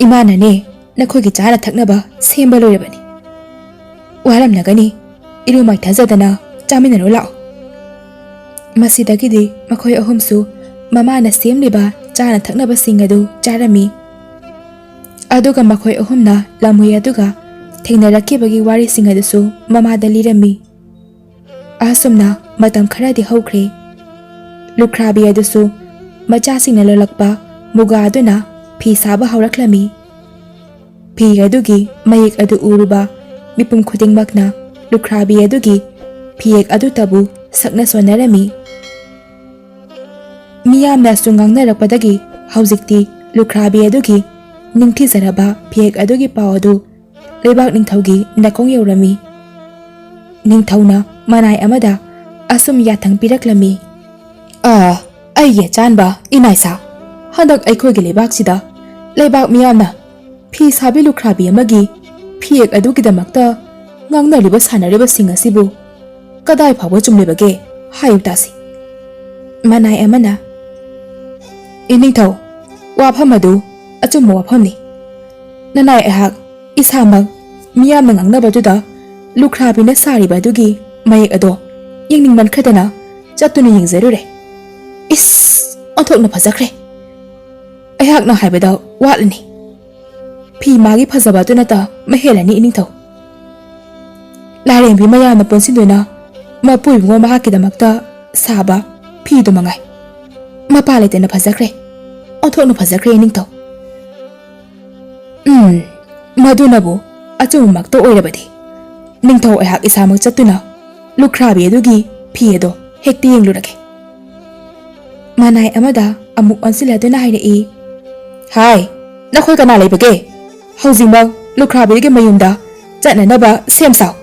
ꯏꯃꯥꯅꯅꯦ ꯅꯈꯣꯏꯒꯤ ꯆꯥꯅ ꯊꯛꯅꯕ ꯁꯦꯝꯕ ꯂꯣꯏꯔꯕꯅꯤ꯫ ꯋꯥꯔꯝꯂꯒꯅꯤ, ꯏꯔꯨ ꯃꯥꯏꯊꯖꯗꯅ ꯆꯥꯃꯤꯟꯅꯔꯨ ꯂꯥꯛꯑꯣ꯫ ꯃꯁꯤꯗꯒꯤꯗꯤ ꯃꯈꯣꯏ ꯑꯍꯨꯝꯁꯨ ꯃꯃꯥꯅ ꯁꯦꯝꯂꯤꯕ ꯆꯥꯅ ꯊꯛꯅꯕꯁꯤꯡ ꯑꯗꯨ ꯆꯥꯔꯝꯃꯤ꯫ ꯑꯗꯨꯒ ꯃꯈꯣꯏ ꯑꯍꯨꯝꯅ ꯂꯝꯍꯨꯏ ꯑꯗꯨꯒ ꯊꯦꯡꯅꯔꯛꯈꯤꯕꯒꯤ ꯋꯥꯔꯤꯁꯤꯡ ꯑꯗꯨꯁꯨ ꯃꯃꯥꯗ ꯂꯤꯔꯝꯃꯤ꯫ ꯑꯁꯨꯝꯅ ꯃꯇꯝ ꯈꯔꯗꯤ ꯍꯧꯈ꯭ꯔꯦ꯫ ꯂꯨꯈ꯭ꯔꯥꯕꯤ ꯑꯗꯨꯁꯨ ꯃꯆꯥꯁꯤꯡꯅ ꯂꯣꯜꯂꯛꯄ ꯃꯨꯒꯥ ꯑꯗꯨꯅ ꯐꯤ ꯁꯥꯕ ꯍꯧꯔꯛꯂꯝꯃꯤ꯫ ꯐꯤ ꯑꯗꯨꯒꯤ ꯃꯌꯦꯛ ꯑꯗꯨ ꯎꯔꯨꯕ ꯃꯤꯄꯨꯝ ꯈꯨꯗꯤꯡꯃꯛꯅ ꯂꯨꯈ꯭ꯔꯥꯕꯤ ꯑꯗꯨꯒꯤ ꯐꯤꯌꯦꯛ ꯑꯗꯨꯇꯕꯨ ꯁꯛꯅ ꯁꯣꯟꯅꯔꯝꯃꯤ꯫ ꯃꯤꯌꯥꯝꯅꯁꯨ ꯉꯥꯡꯅꯔꯛꯄꯗꯒꯤ ꯍꯧꯖꯤꯛꯇꯤ ꯂꯨꯈ꯭ꯔꯥꯕꯤ ꯑꯗꯨꯒꯤ ꯅꯤꯡꯊꯤꯖꯔꯕ ꯐꯤꯌꯦꯛ ꯑꯗꯨꯒꯤ ꯄꯥꯎ ꯑꯗꯨ ꯂꯩꯕꯥꯛ ꯅꯤꯡꯊꯧꯒꯤ ꯅꯥꯀꯣꯡ ꯌꯧꯔꯝꯃꯤ꯫ ꯅꯤꯡꯊꯧꯅ ꯃꯅꯥꯏ ꯑꯃꯗ ꯑꯁꯨꯝ ꯌꯥꯊꯪ ꯄꯤꯔꯛꯂꯝꯃꯤ꯫ ꯑꯩꯒꯤ ꯑꯆꯥꯟꯕ ꯏꯅꯥꯏꯁꯥ, ꯍꯟꯗꯛ ꯑꯩꯈꯣꯏꯒꯤ ꯂꯩꯕꯥꯛꯁꯤꯗ ꯂꯩꯕꯥꯛ ꯃꯤꯌꯥꯝꯅ ꯐꯤ ꯁꯥꯕꯤ ꯂꯨꯈ꯭ꯔꯥꯕꯤ ꯑꯃꯒꯤ ꯐꯤꯌꯦꯛ ꯑꯗꯨꯒꯤꯗꯃꯛꯇ ꯉꯥꯡꯅꯔꯤꯕ ꯁꯥꯟꯅꯔꯤꯕꯁꯤꯡ ꯑꯁꯤꯕꯨ ꯀꯗꯥꯏ ꯐꯥꯎꯕ ꯆꯨꯝꯂꯤꯕꯒꯦ ꯍꯥꯏꯌꯨ ꯇꯥꯁꯤ꯫ ꯃꯅꯥꯏ ꯑꯃꯅ, ꯏꯅꯤꯡꯊꯧ, ꯋꯥꯐꯝ ꯑꯗꯨ ꯑꯆꯨꯝꯕ ꯋꯥꯐꯝꯅꯤ꯫ ꯅꯅꯥꯏ ꯑꯩꯍꯥꯛ ꯏꯁꯥꯃꯛ ꯃꯤꯌꯥꯝꯅ ꯉꯥꯡꯅꯕꯗꯨꯗ ꯂꯨꯈ꯭ꯔꯥꯕꯤꯅ ꯁꯥꯔꯤꯕ ꯑꯗꯨꯒꯤ ꯃꯌꯦꯛ ꯑꯗꯣ ꯌꯦꯡꯅꯤꯡꯃꯟꯈ꯭ꯔꯗꯅ ꯆꯠꯇꯨꯅ ꯌꯦꯡꯖꯔꯨꯔꯦ꯫ ꯏꯁ, ꯑꯣꯟꯊꯣꯛꯅ ꯐꯖꯈ꯭ꯔꯦ! ꯑꯩꯍꯥꯛꯅ ꯍꯥꯏꯕꯗ ꯋꯥꯠꯂꯅꯤ꯫ ꯐꯤ ꯃꯥꯒꯤ ꯐꯖꯕ ꯑꯗꯨꯅꯇ ꯃꯍꯦꯜꯂꯅꯤ ꯏꯅꯤꯡꯊꯧ꯫ ꯂꯥꯏꯔꯦꯝꯕꯤ ꯃꯌꯥꯝꯅ ꯄꯨꯟꯁꯤꯟꯗꯨꯅ ꯃꯄꯨ ꯏꯕꯨꯡꯉꯣ ꯃꯍꯥꯛꯀꯤꯗꯃꯛꯇ ꯁꯥꯕ ꯐꯤꯗꯨ ꯃꯉꯥꯏ, ꯃꯄꯥ ꯂꯩꯇꯅ ꯐꯖꯈ꯭ꯔꯦ, ꯑꯣꯟꯊꯣꯛꯅ ꯐꯖꯈ꯭ꯔꯦ ꯏꯅꯤꯡꯊꯧ꯫ ꯃꯗꯨꯅꯕꯨ ꯑꯆꯨꯝꯕꯃꯛꯇ ꯑꯣꯏꯔꯕꯗꯤ ꯅꯤꯡꯊꯧ ꯑꯩꯍꯥꯛ ꯏꯁꯥꯃꯛ ꯆꯠꯇꯨꯅ ꯂꯨꯈ꯭ꯔꯥꯕꯤ ꯑꯗꯨꯒꯤ ꯐꯤ ꯑꯗꯣ ꯍꯦꯛꯇ ꯌꯦꯡꯂꯨꯔꯒꯦ꯫ ꯃꯅꯥꯏ ꯑꯃꯗ ꯑꯃꯨꯛ ꯑꯣꯟꯁꯤꯜꯂꯗꯨꯅ ꯍꯥꯏꯔꯛꯏ꯫ ꯍꯥꯏ, ꯅꯈꯣꯏ ꯀꯅꯥ ꯂꯩꯕꯒꯦ? ꯍꯧꯖꯤꯛꯃꯛ ꯂꯨꯈ꯭ꯔꯥꯕꯤꯒꯤ ꯃꯌꯨꯝꯗ ꯆꯠꯅꯅꯕ ꯁꯦꯝ ꯁꯥꯎ꯫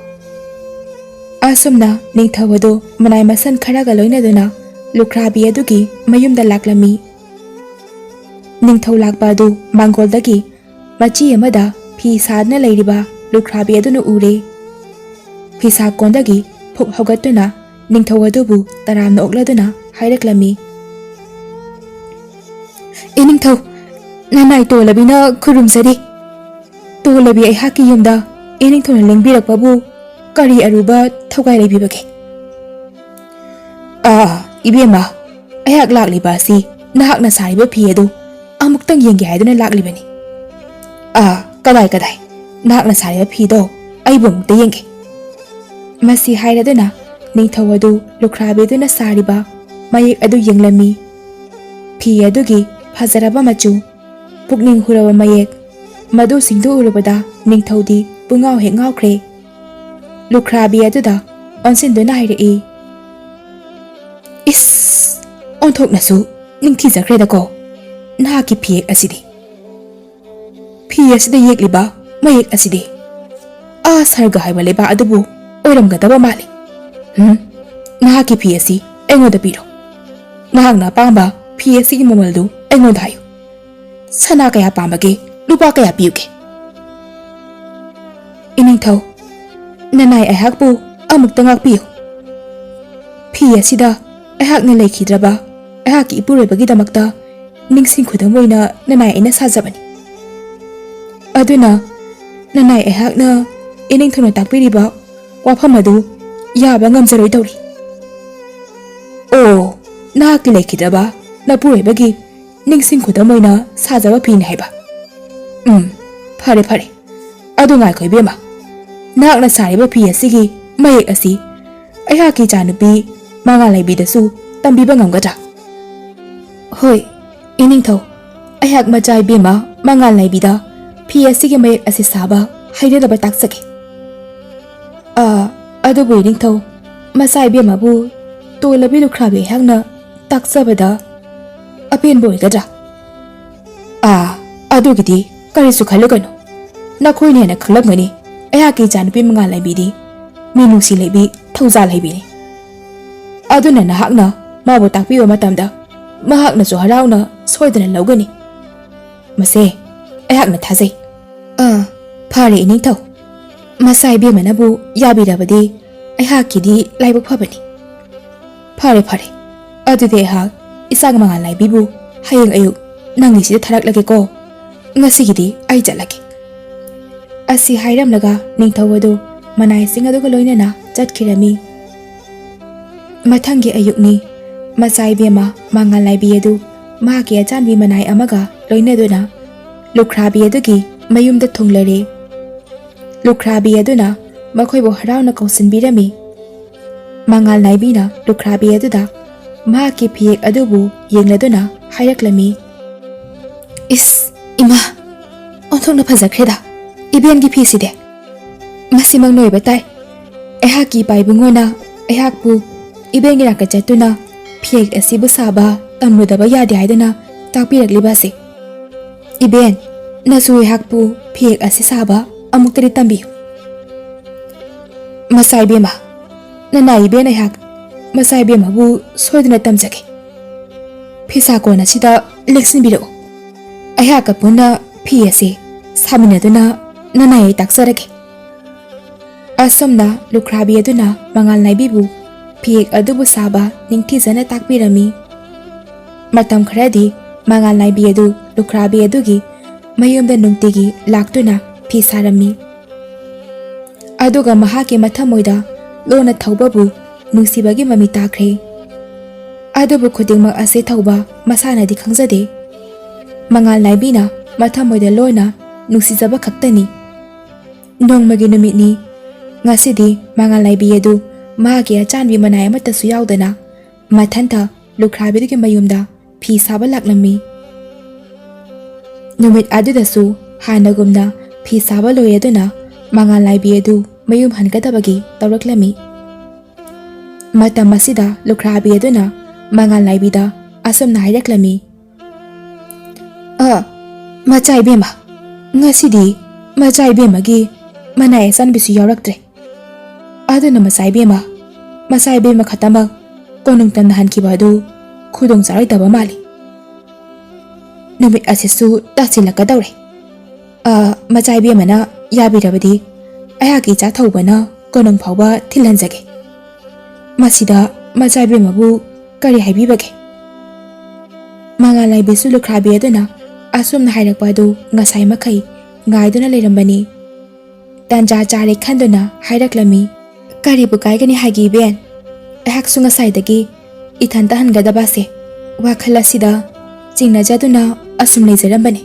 ꯑꯁꯨꯝꯅ ꯅꯤꯡꯊꯧ ꯑꯗꯨ ꯃꯅꯥꯏ ꯃꯁꯟ ꯈꯔꯒ ꯂꯣꯏꯅꯗꯨꯅ ꯂꯨꯈ꯭ꯔꯥꯕꯤ ꯑꯗꯨꯒꯤ ꯃꯌꯨꯝꯗ ꯂꯥꯛꯂꯝꯃꯤ꯫ ꯅꯤꯡꯊꯧ ꯂꯥꯛꯄ ꯑꯗꯨ ꯃꯥꯡꯒꯣꯜꯗꯒꯤ ꯃꯆꯤ ꯑꯃꯗ ꯐꯤ ꯁꯥꯗꯨꯅ ꯂꯩꯔꯤꯕ ꯂꯨꯈ꯭ꯔꯥꯕꯤ ꯑꯗꯨꯅ ꯎꯔꯦ꯫ ꯐꯤꯁꯥ ꯀꯣꯟꯗꯒꯤ ꯐꯨꯛ ꯍꯧꯒꯠꯇꯨꯅ ꯅꯤꯡꯊꯧ ꯑꯗꯨꯕꯨ ꯇꯔꯥꯝꯅ ꯑꯣꯛꯂꯗꯨꯅ ꯍꯥꯏꯔꯛꯂꯝꯃꯤ꯫ ꯏꯅꯤꯡꯊꯧ, ꯅꯅꯥꯏ ꯇꯣꯜꯂꯕꯤꯅ ꯈꯨꯔꯨꯝꯖꯔꯤ꯫ ꯇꯣꯜꯂꯕꯤ ꯑꯩꯍꯥꯛꯀꯤ ꯌꯨꯝꯗ ꯏꯅꯤꯡꯊꯧꯅ ꯂꯦꯡꯕꯤꯔꯛꯄꯕꯨ ꯀꯔꯤ ꯑꯔꯨꯕ ꯊꯧꯒꯥꯏ ꯂꯩꯕꯤꯕꯒꯦ? ꯏꯕꯦꯝꯃ, ꯑꯩꯍꯥꯛ ꯂꯥꯛꯂꯤꯕ ꯑꯁꯤ ꯅꯍꯥꯛꯅ ꯁꯥꯔꯤꯕ ꯐꯤ ꯑꯗꯨ ꯑꯃꯨꯛꯇꯪ ꯌꯦꯡꯒꯦ ꯍꯥꯏꯗꯨꯅ ꯂꯥꯛꯂꯤꯕꯅꯤ꯫ ꯀꯗꯥꯏ ꯅꯍꯥꯛꯅ ꯁꯥꯔꯤꯕ ꯐꯤꯗꯣ ꯑꯩꯕꯨ ꯑꯃꯨꯛꯇ ꯌꯦꯡꯒꯦ꯫ ꯃꯁꯤ ꯍꯥꯏꯔꯗꯨꯅ ꯅꯤꯡꯊꯧ ꯑꯗꯨ ꯂꯨꯈ꯭ꯔꯥꯕꯤꯗꯨꯅ ꯁꯥꯔꯤꯕ ꯃꯌꯦꯛ ꯑꯗꯨ ꯌꯦꯡꯂꯝꯃꯤ꯫ ꯐꯤ ꯑꯗꯨꯒꯤ ꯐꯖꯔꯕ ꯃꯆꯨ, ꯄꯨꯛꯅꯤꯡ ꯍꯨꯔꯕ ꯃꯌꯦꯛ, ꯃꯗꯨꯁꯤꯡꯗꯨ ꯎꯔꯨꯕꯗ ꯅꯤꯡꯊꯧꯗꯤ ꯄꯨꯡꯉꯥꯎ ꯍꯦꯛ ꯉꯥꯎꯈ꯭ꯔꯦ꯫ ꯂꯨꯈ꯭ꯔꯥꯕꯤ ꯑꯗꯨꯗ ꯑꯣꯟꯁꯤꯟꯗꯨꯅ ꯍꯥꯏꯔꯛꯏ꯫ ꯏꯁ, ꯑꯣꯟꯊꯣꯛꯅꯁꯨ ꯅꯤꯡꯊꯤꯖꯈ꯭ꯔꯦꯗꯀꯣ ꯅꯍꯥꯛꯀꯤ ꯐꯤꯌꯦꯛ ꯑꯁꯤꯗꯤ꯫ ꯐꯤ ꯑꯁꯤꯗ ꯌꯦꯛꯂꯤꯕ ꯃꯌꯦꯛ ꯑꯁꯤꯗꯤ ꯁꯔꯒ ꯍꯥꯏꯕ ꯂꯩꯕꯥꯛ ꯑꯗꯨꯕꯨ ꯑꯣꯏꯔꯝꯒꯗꯕ ꯃꯥꯜꯂꯤ꯫ ꯅꯍꯥꯛꯀꯤ ꯐꯤ ꯑꯁꯤ ꯑꯩꯉꯣꯟꯗ ꯄꯤꯔꯣ꯫ ꯅꯍꯥꯛꯅ ꯑꯄꯥꯝꯕ ꯐꯤ ꯑꯁꯤꯒꯤ ꯃꯃꯜꯗꯨ ꯑꯩꯉꯣꯟꯗ ꯍꯥꯏꯌꯨ꯫ ꯁꯅꯥ ꯀꯌా ꯄꯥꯝꯕꯒꯦ? ꯂꯨꯄꯥ ꯀꯌꯥ ꯄꯤꯌꯨꯒꯦ? ꯏꯅꯤꯡꯊꯧ, ꯅꯅꯥꯏ ꯑꯩꯍꯥꯛꯄꯨ ꯑꯃꯨꯛꯇ ꯉꯥꯛꯄꯤꯌꯨ꯫ ꯐꯤ ꯑꯁꯤꯗ ꯑꯩꯍꯥꯛꯅ ꯂꯩꯈꯤꯗ꯭ꯔꯕ ꯑꯩꯍꯥꯛꯀꯤ ꯏꯄꯨꯔꯣꯏꯕꯒꯤꯗꯃꯛꯇ ꯅꯤꯡꯁꯤꯡ ꯈꯨꯗꯝ ꯑꯣꯏꯅ ꯅꯅꯥꯏ ꯑꯩꯅ ꯁꯥꯖꯕꯅꯤ꯫ ꯑꯗꯨꯅ ꯅꯅꯥꯏ ꯑꯩꯍꯥꯛꯅ ꯏꯅꯤꯡꯊꯧꯅ ꯇꯥꯛꯄꯤꯔꯤꯕ ꯋꯥꯐꯝ ꯑꯗꯨ ꯌꯥꯕ ꯉꯝꯖꯔꯣꯏꯗꯧꯔꯤ꯫ ꯅꯍꯥꯛꯀꯤ ꯂꯩꯈꯤꯗ꯭ꯔꯕ ꯅꯄꯨꯔꯣꯏꯕꯒꯤ ꯅꯤꯡꯁꯤꯡ ꯈꯨꯗꯝ ꯑꯣꯏꯅ ꯁꯥꯖꯕ ꯐꯤꯅꯤ ꯍꯥꯏꯕ? ꯐꯔꯦ, ꯑꯗꯨ ꯉꯥꯏꯈꯣ ꯏꯕꯦꯝꯃ, ꯅꯍꯥꯛꯅ ꯁꯥꯔꯤꯕ ꯐꯤ ꯑꯁꯤꯒꯤ ꯃꯌꯦꯛ ꯑꯁꯤ ꯑꯩꯍꯥꯛꯀꯤ ꯏꯆꯥꯅꯨꯄꯤ ꯃꯉꯥꯜꯂꯩꯕꯤꯗꯁꯨ ꯇꯝꯕꯤꯕ ꯉꯝꯒꯗ꯭ꯔꯥ? ꯍꯣꯏ ꯏꯅꯤꯡꯊꯧ, ꯑꯩꯍꯥꯛ ꯃꯆꯥ ꯏꯕꯦꯝꯃ ꯃꯉꯥꯜꯂꯩꯕꯤꯗ ꯐꯤ ꯑꯁꯤꯒꯤ ꯃꯌꯦꯛ ꯑꯁꯤ ꯁꯥꯕ ꯍꯩꯅꯅꯕ ꯇꯥꯛꯆꯒꯦ꯫ ꯑꯗꯨꯕꯨ ꯏꯅꯤꯡꯊꯧ, ꯃꯆꯥ ꯏꯕꯦꯝꯃꯕꯨ ꯇꯣꯜꯂꯕꯤ ꯂꯨꯈ꯭ꯔꯥꯕꯤ ꯑꯩꯍꯥꯛꯅ ꯇꯥꯛꯆꯕꯗ ꯑꯄꯦꯟꯕ ꯑꯣꯏꯒꯗ꯭ꯔꯥ? ꯑꯗꯨꯒꯤꯗꯤ ꯀꯔꯤꯁꯨ ꯈꯜꯂꯨꯒꯅꯨ꯫ ꯅꯈꯣꯏꯅ ꯍꯦꯟꯅ ꯈꯪꯂꯝꯒꯅꯤ ꯑꯩꯍꯥꯛꯀꯤ ꯏꯆꯥꯅꯨꯄꯤ ꯃꯉꯥꯜꯂꯩꯕꯤꯗꯤ ꯃꯤꯅꯨꯡꯁꯤ ꯂꯩꯕꯤ, ꯊꯧꯖꯥꯜ ꯍꯩꯕꯤꯅꯤ꯫ ꯑꯗꯨꯅ ꯅꯍꯥꯛꯅ ꯃꯥꯕꯨ ꯇꯥꯛꯄꯤꯕ ꯃꯇꯝꯗ ꯃꯍꯥꯛꯅꯁꯨ ꯍꯔꯥꯎꯅ ꯁꯣꯏꯗꯅ ꯂꯧꯒꯅꯤ꯫ ꯃꯁꯦ ꯑꯩꯍꯥꯛꯅ ꯊꯥꯖꯩ꯫ ꯐꯔꯦ ꯏꯅꯤꯡꯊꯧ, ꯃꯆꯥ ꯏꯕꯦꯝꯃꯅꯕꯨ ꯌꯥꯕꯤꯔꯕꯗꯤ ꯑꯩꯍꯥꯛꯀꯤꯗꯤ ꯂꯥꯏꯕꯛ ꯐꯕꯅꯤ꯫ ꯐꯔꯦ, ꯑꯗꯨꯗꯤ ꯑꯩꯍꯥꯛ ꯏꯆꯥ ꯃꯉꯥꯜꯂꯩꯕꯤꯕꯨ ꯍꯌꯦꯡ ꯑꯌꯨꯛ ꯅꯪꯒꯤꯁꯤꯗ ꯊꯥꯔꯛꯂꯒꯦꯀꯣ꯫ ꯉꯁꯤꯒꯤꯗꯤ ꯑꯩ ꯆꯠꯂꯒꯦ꯫ ꯑꯁꯤ ꯍꯥꯏꯔꯝꯂꯒ ꯅꯤꯡꯊꯧ ꯑꯗꯨ ꯃꯅꯥꯏꯁꯤꯡ ꯑꯗꯨꯒ ꯂꯣꯏꯅꯅ ꯆꯠꯈꯤꯔꯝꯃꯤ꯫ ꯃꯊꯪꯒꯤ ꯑꯌꯨꯛꯅꯤ꯫ ꯃꯆꯥ ꯏꯕꯦꯝꯃ ꯃꯉꯥꯜꯂꯩꯕꯤ ꯑꯗꯨ ꯃꯍꯥꯛꯀꯤ ꯑꯆꯥꯟꯕꯤ ꯃꯅꯥꯏ ꯑꯃꯒ ꯂꯣꯏꯅꯗꯨꯅ ꯂꯨꯈ꯭ꯔꯥꯕꯤ ꯑꯗꯨꯒꯤ ꯃꯌꯨꯝꯗ ꯊꯨꯡꯂꯔꯦ꯫ ꯂꯨꯈ꯭ꯔꯥꯕꯤ ꯑꯗꯨꯅ ꯃꯈꯣꯏꯕꯨ ꯍꯔꯥꯎꯅ ꯀꯧꯁꯤꯟꯕꯤꯔꯝꯃꯤ꯫ ꯃꯉꯥꯜꯂꯩꯕꯤꯅ ꯂꯨꯈ꯭ꯔꯥꯕꯤ ꯑꯗꯨꯗ ꯃꯍꯥꯛꯀꯤ ꯐꯤꯌꯦꯛ ꯑꯗꯨꯕꯨ ꯌꯦꯡꯂꯗꯨꯅ ꯍꯥꯏꯔꯛꯂꯝꯃꯤ꯫ ꯏꯁ, ꯏꯃꯥ, ꯑꯣꯟꯊꯣꯛꯅ ꯐꯖꯈ꯭ꯔꯦꯗ! Iben gi phi si de. Masimang noi batai. Ehak ki pai bungona ehak pu iben gi rakka chatuna phiek asibu saba tamrudaba ya de haidana takpirak libase. Iben nasu ehak pu phiek asi saba amuktari tambi. Masai bema nana iben ehak masai bema bu soidna tamjake. Phisa ko na sida leksin biro. Ehak apuna phi ase samina duna nana e taksarake. Asomna lukrabi aduna mangal naibibu phiek adubu saba ningthizana takpirami. Matam kharadi mangal naibi adu lukrabi adugi mayumda nungtigi laktuna phi sarami. Aduga mahaki mathamoida lona thaubabu nungsibagi mami takre. Adubu khudingmak ase thauba masana di khangjade. Mangal naibina mathamoida lona nungsijaba khaktani. Nongmagi numitni ngasidi mangal naibi adu mahaki achanbi manai amatasu yaudana mathanta lukrabidigi mayumda phi saba laklami. Numit adudasu hanagumna phi saba loyaduna mangal naibi adu mayum hankadabagi tawraklami. Matam masida lukrabi aduna mangal naibida asomna hairaklami. Machai bema ngasidi machai bema gi manai sanbisu yauraktre. Aduna masai bema khatama konung tamna hankiba adu khudong charai daba mali. Numit asisu tasilakadawre. Machai bema na yabirabadi ayaki cha thawbana konung phawba thilanjage. Masida machai bema bu kari haibibage. Mangal naibisu lukrabi aduna asumna hairakpa adu ngasai makai ngaiduna leirambani. Tanja chare khanduna hairaklami. Kari bu kaigani hagi ben. Ehak sunga saidagi ithanta hangadaba se wakhala sida chingna jaduna asum leizarambani.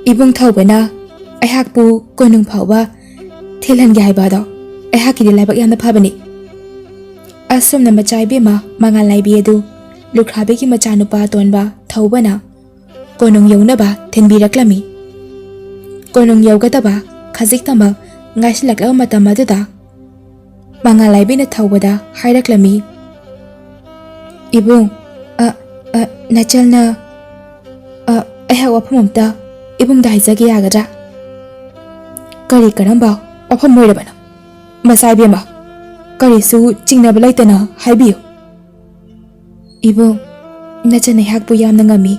Ibung thawbana ehak bu konung phawba thilhangi haibado ehak ki laibak yamna phabani. Asumna machai bema mangal naibi adu lukrabi ki machanupa tonba thawbana konung yaunaba thenbiraklami. Konung yaugadaba khajik tamak ngaisilakla matam aduda mangal naibina thawbada hairaklami. Ibung nachalna ehak wafam amta ibung da haijage yagadra. Kari karamba wafam moirabana masai bema kari su chingnaba laitana haibiyo. Ibung nachana ehak bu yamna ngami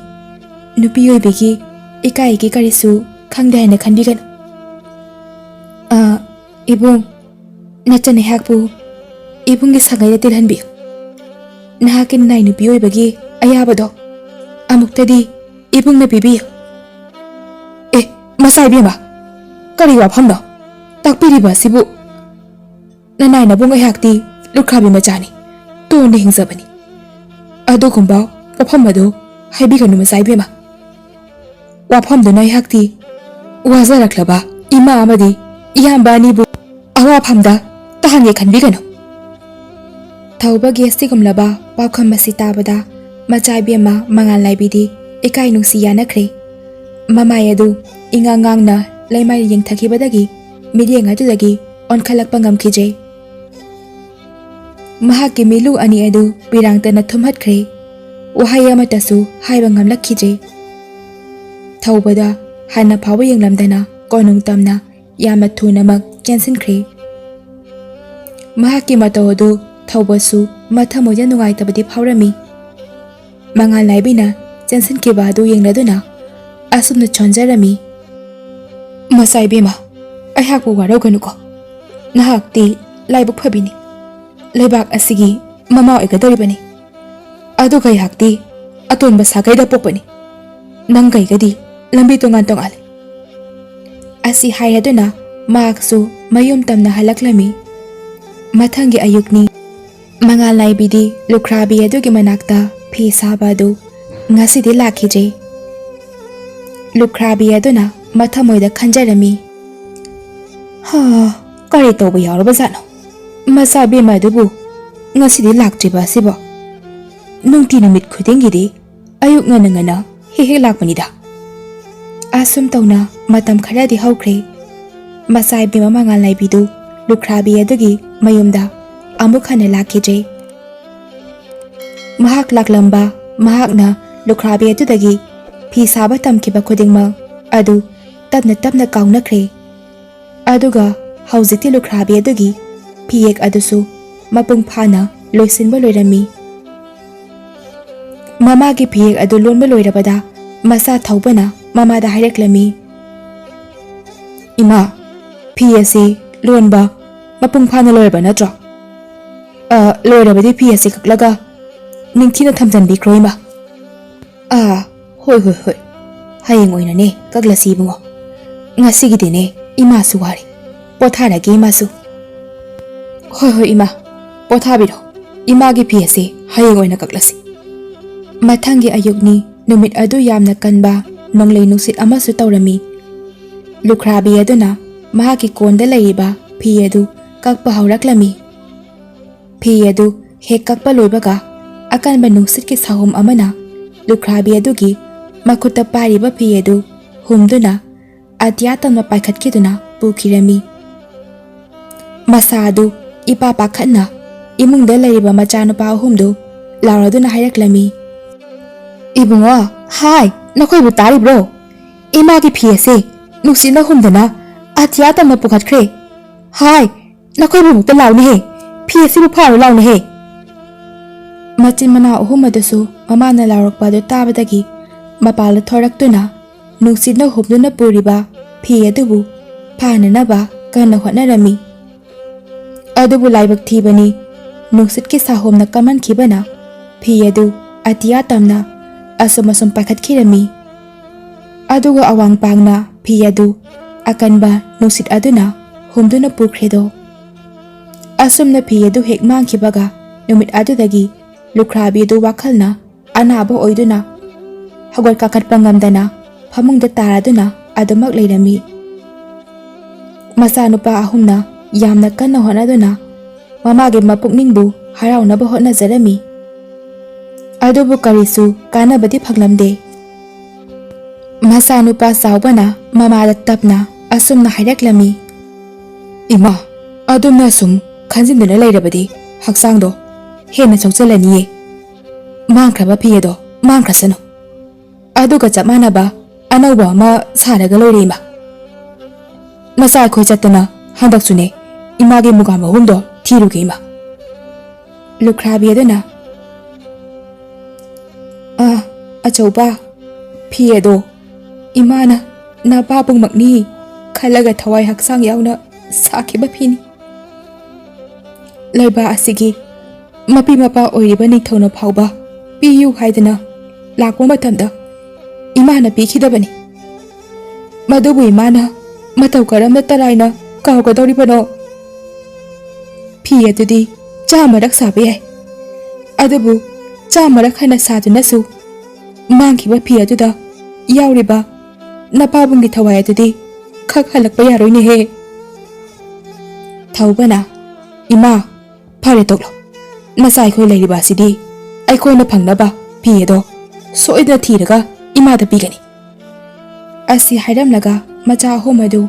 nupi oibegi ikaigi kari su khangde haina khanbiganu. Ibung nachana ehak bu ibungi sangai tilhanbiyo. Nahakin nai nupi oibagi ayabado amuktadi ibungna pibiyo. Masai bema kari wafamno takpiriba sibu nanai nabung ehakti lukrabi machani tone hingzabani. Adugumba wafam adu haibiganu masai bema. Wafamduna ehakti wazaraklaba ima amadi iyamba anibu awafamda tahange khanbiganu. Thawbagi asigumlaba wafam masi tabada machai bema mangal naibidi ikai nungsi yanakre. Mamai adu ingangang laimai yengthakibadagi midiyeng adudagi onkhalakpa ngamkhije. Mahaki milu ani adu birangtana thumhatkre wahai amatasu haiba ngamlakhije. Thawbada hana phawa yenglamdana konung tamna yamna thunamak chensinkhre. Mahaki mataw adu thawbasu mathamoja nungaitabadi phawrami. Mangal naibina chensinkiba adu yengladuna asumna chonjarami. Masai bema ayhakbu warauganuko nahakti laibuk phabini leibak asigi mama oigadoribani aduga ayhakti atonba sagaida pokpani nangaigadi lambi tongan tongale asi hayaduna maksu mayum tamna halaklami. Mathangi ayukni mangal naibidi lukrabi adugi manakta phi sabadu ngasidi lakhije. Lukrabi aduna mathamoida khanjarami. Kari toba yauraba jano masa bema adubu ngasidi laktriba sibo nungti numit khudengidi ayuk ngana ngana he lakpanida. Asum tawna matam kharadi hawkhre masai bi mama nga laibidu lukhrabi adugi mayumda amuk hana lakhije mahak laklamba mahakna lukhrabi adudagi phi saba tamkiba khudingma adu tapna kaunakre aduga haujiti lukhrabi adugi phiyek adusu mapung phana loisinba loirami mama gi phiyek adu lonba loirabada masa thaubana mama da haireklami ima phiyasi lonba mapung phana loirba natro loirabadi phiyasi kaklaga ningthina thamjanbi kroima hoi hayeng oina ne kaglasi bungo ngasi gidine ima su wari pothara ge masu hoi ima pothabiro ima gi phiyasi hayeng oina kaglasi mathangi ayukni numit adu yamna kanba nonglei nusit amasu tawrami lukhrabi aduna mahaki konda leiba phi adu kakpa hauraklami phi adu hek kakpa loibaga akanba nusit ki sahum amana lukhrabi adugi makuta pariba phi adu humduna atyatama paikhatkiduna pukhirami masa adu ipa pakhatna imungda leiba machanupa humdu lauraduna hairaklami ibungo hai nakoi bu tari bro ima gi phiyase nusina humdana atyatama pukhatkre hai nakoi bu mukta launi he phiyase bu pharu launi he machin mana ahumadasu mamana laurakpa do tabadagi mapala thoraktuna nusina humduna puriba phiyadubu phananaba kana honarami adubu laibak thibani nusit ki sahomna kaman khibana phiyadu atyatamna asum pakhatkirami aduga awang pangna phiyadu akanba nusit aduna humduna pukhredo asumna phiyadu hek mangkhibaga numit adudagi lukhrabi du wakhalna anaba oiduna hagot kakat pangamdana phamungda taraduna adumak leirami masanupa ahumna yamna kanna honaduna mamage mapukningbu haraunaba hotnajarami adubu karisu kanabadi phaglamde masanupa saubana mamada tapna asumna haireklami ima adumna sum khanjinduna leirabadi haksangdo hena chokchalaniye mangkraba phiyedo mangkrasano aduga chamanaba anauba ma saraga loirima masa khoi chatana handaksune image mugama humdo thiruge ima lukhrabi aduna achauba phiyedo imana na babung makni khalaga thawai haksang yauna sakhiba phini leiba asigi mapi mapa oiriba nithona phauba piyu haidana lakwa matamda imana pikhidabani madubu imana matau karamda taraina kawgadoribano phiyadudi chamarak sabe ai adubu chamarak hana sadunasu mangkhiba phiyaduda yauriba napabungi thawai adudi khak halakpa yaroine he thaubana ima phare toklo nasai khoi leiriba sidi ai khoi na phangnaba phiyedo soida thiraga ima da pigani asi hairam laga macha homadu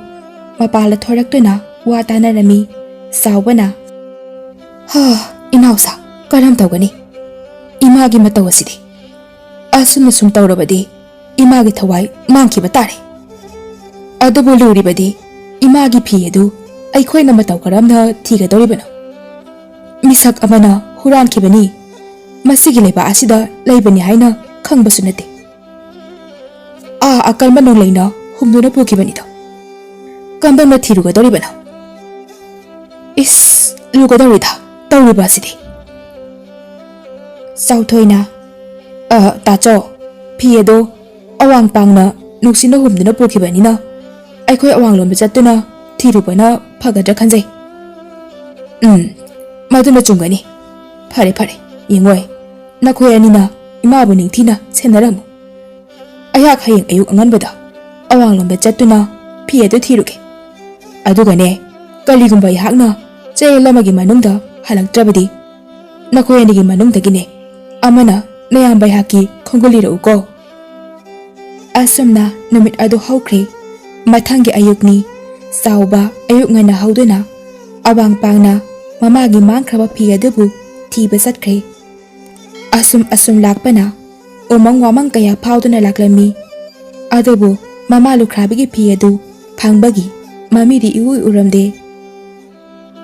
mapala thoraktuna wa tanarami saubana inausa karam tawgani imagi matawasidi asumna sum tawrabadi imagi thawai mangkhiba tare adubu luribadi imagi phiyedu ai khoi na mataw karamna thigadoribano misak amana huran khibani masigi leba asida leibani haina khangbasu nate akal manong leina humduna pukhibani to kamba ma thiruga doribana is luga dorida tawriba sidi sauthoina tacho phiyedo awang pangna nuksina humduna pukhibani na ai khoi awang lomba chatuna thirubana phagadra khanjai maduna chungani phare yengoi nakhoi anina imabu ningthina senaramu ayak hayeng ayuk anganbada awang lomba chatuna phiyedo thiruge adugane kaligumba yakna chelamagi manungda halaktrabadi nakhoi anigi manungdagine amana nayamba yaki khongoli ro ko ꯑꯁꯨꯝꯅ ꯅꯨꯃꯤꯠ ꯑꯗꯨ ꯍꯧꯈ꯭ꯔꯦ꯫ ꯃꯊꯪꯒꯤ ꯑꯌꯨꯛꯅꯤ꯫ ꯆꯥꯎꯕ ꯑꯌꯨꯛ ꯉꯟꯅ ꯍꯧꯗꯨꯅ ꯑꯋꯥꯡ ꯄꯥꯡꯅ ꯃꯃꯥꯒꯤ ꯃꯥꯡꯈ꯭ꯔꯕ ꯐꯤ ꯑꯗꯨꯕꯨ ꯊꯤꯕ ꯆꯠꯈ꯭ꯔꯦ꯫ ꯑꯁꯨꯝ ꯂꯥꯛꯄꯅ ꯎꯃꯪ ꯋꯥꯃꯪ ꯀꯌꯥ ꯐꯥꯎꯗꯨꯅ ꯂꯥꯛꯂꯝꯃꯤ꯫ ꯑꯗꯨꯕꯨ ꯃꯃꯥ ꯂꯨꯈ꯭ꯔꯥꯕꯤꯒꯤ ꯐꯤ ꯑꯗꯨ ꯐꯪꯕꯒꯤ ꯃꯃꯤꯗꯤ ꯏꯎ ꯎꯔꯝꯗꯦ꯫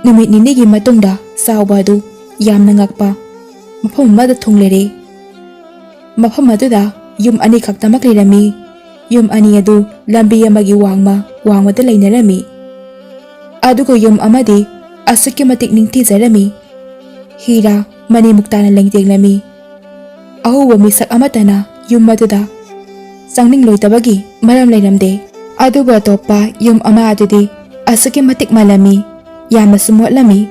ꯅꯨꯃꯤꯠ ꯅꯤꯅꯤꯒꯤ ꯃꯇꯨꯡꯗ ꯆꯥꯎꯕ ꯑꯗꯨ ꯌꯥꯝꯅ ꯉꯛꯄ ꯃꯐꯝ ꯑꯃꯗ ꯊꯨꯡꯂꯔꯦ꯫ ꯃꯐꯝ ꯑꯗꯨꯗ ꯌꯨꯝ ꯑꯅꯤꯈꯛꯇꯃꯛ ꯂꯩꯔꯝꯃꯤ꯫ ꯌꯨꯝ ꯑꯅꯤ ꯑꯗꯨ ꯂꯝꯕꯤ ꯑꯃꯒꯤ ꯋꯥꯡꯃꯗ ꯂꯩꯅꯔꯝꯃꯤ꯫ ꯑꯗꯨꯒ ꯌꯨꯝ ꯑꯃꯗꯤ ꯑꯁꯨꯛꯀꯤ ꯃꯇꯤꯛ ꯅꯤꯡꯊꯤꯖꯔꯝꯃꯤ꯫ ꯍꯤꯔꯥ ꯃꯅꯤꯃꯨꯛ ꯇꯥꯅ ꯂꯩꯇꯦꯡꯂꯝꯃꯤ꯫ ꯑꯍꯧꯕ ꯃꯤꯁꯛ ꯑꯃꯠꯇꯅ ꯌꯨꯝ ꯑꯗꯨꯗ ꯆꯪꯅꯤꯡꯂꯣꯏꯗꯕꯒꯤ ꯃꯔꯝ ꯂꯩꯔꯝꯗꯦ꯫ ꯑꯗꯨꯕꯨ ꯑꯇꯣꯞꯄ ꯌꯨꯝ ꯑꯃ ꯑꯗꯨꯗꯤ ꯑꯁꯨꯛꯀꯤ ꯃꯇꯤꯛ ꯃꯥꯜꯂꯝꯃꯤ꯫ ꯌꯥꯝꯅꯁꯨ ꯃꯣꯠꯂꯝꯃꯤ꯫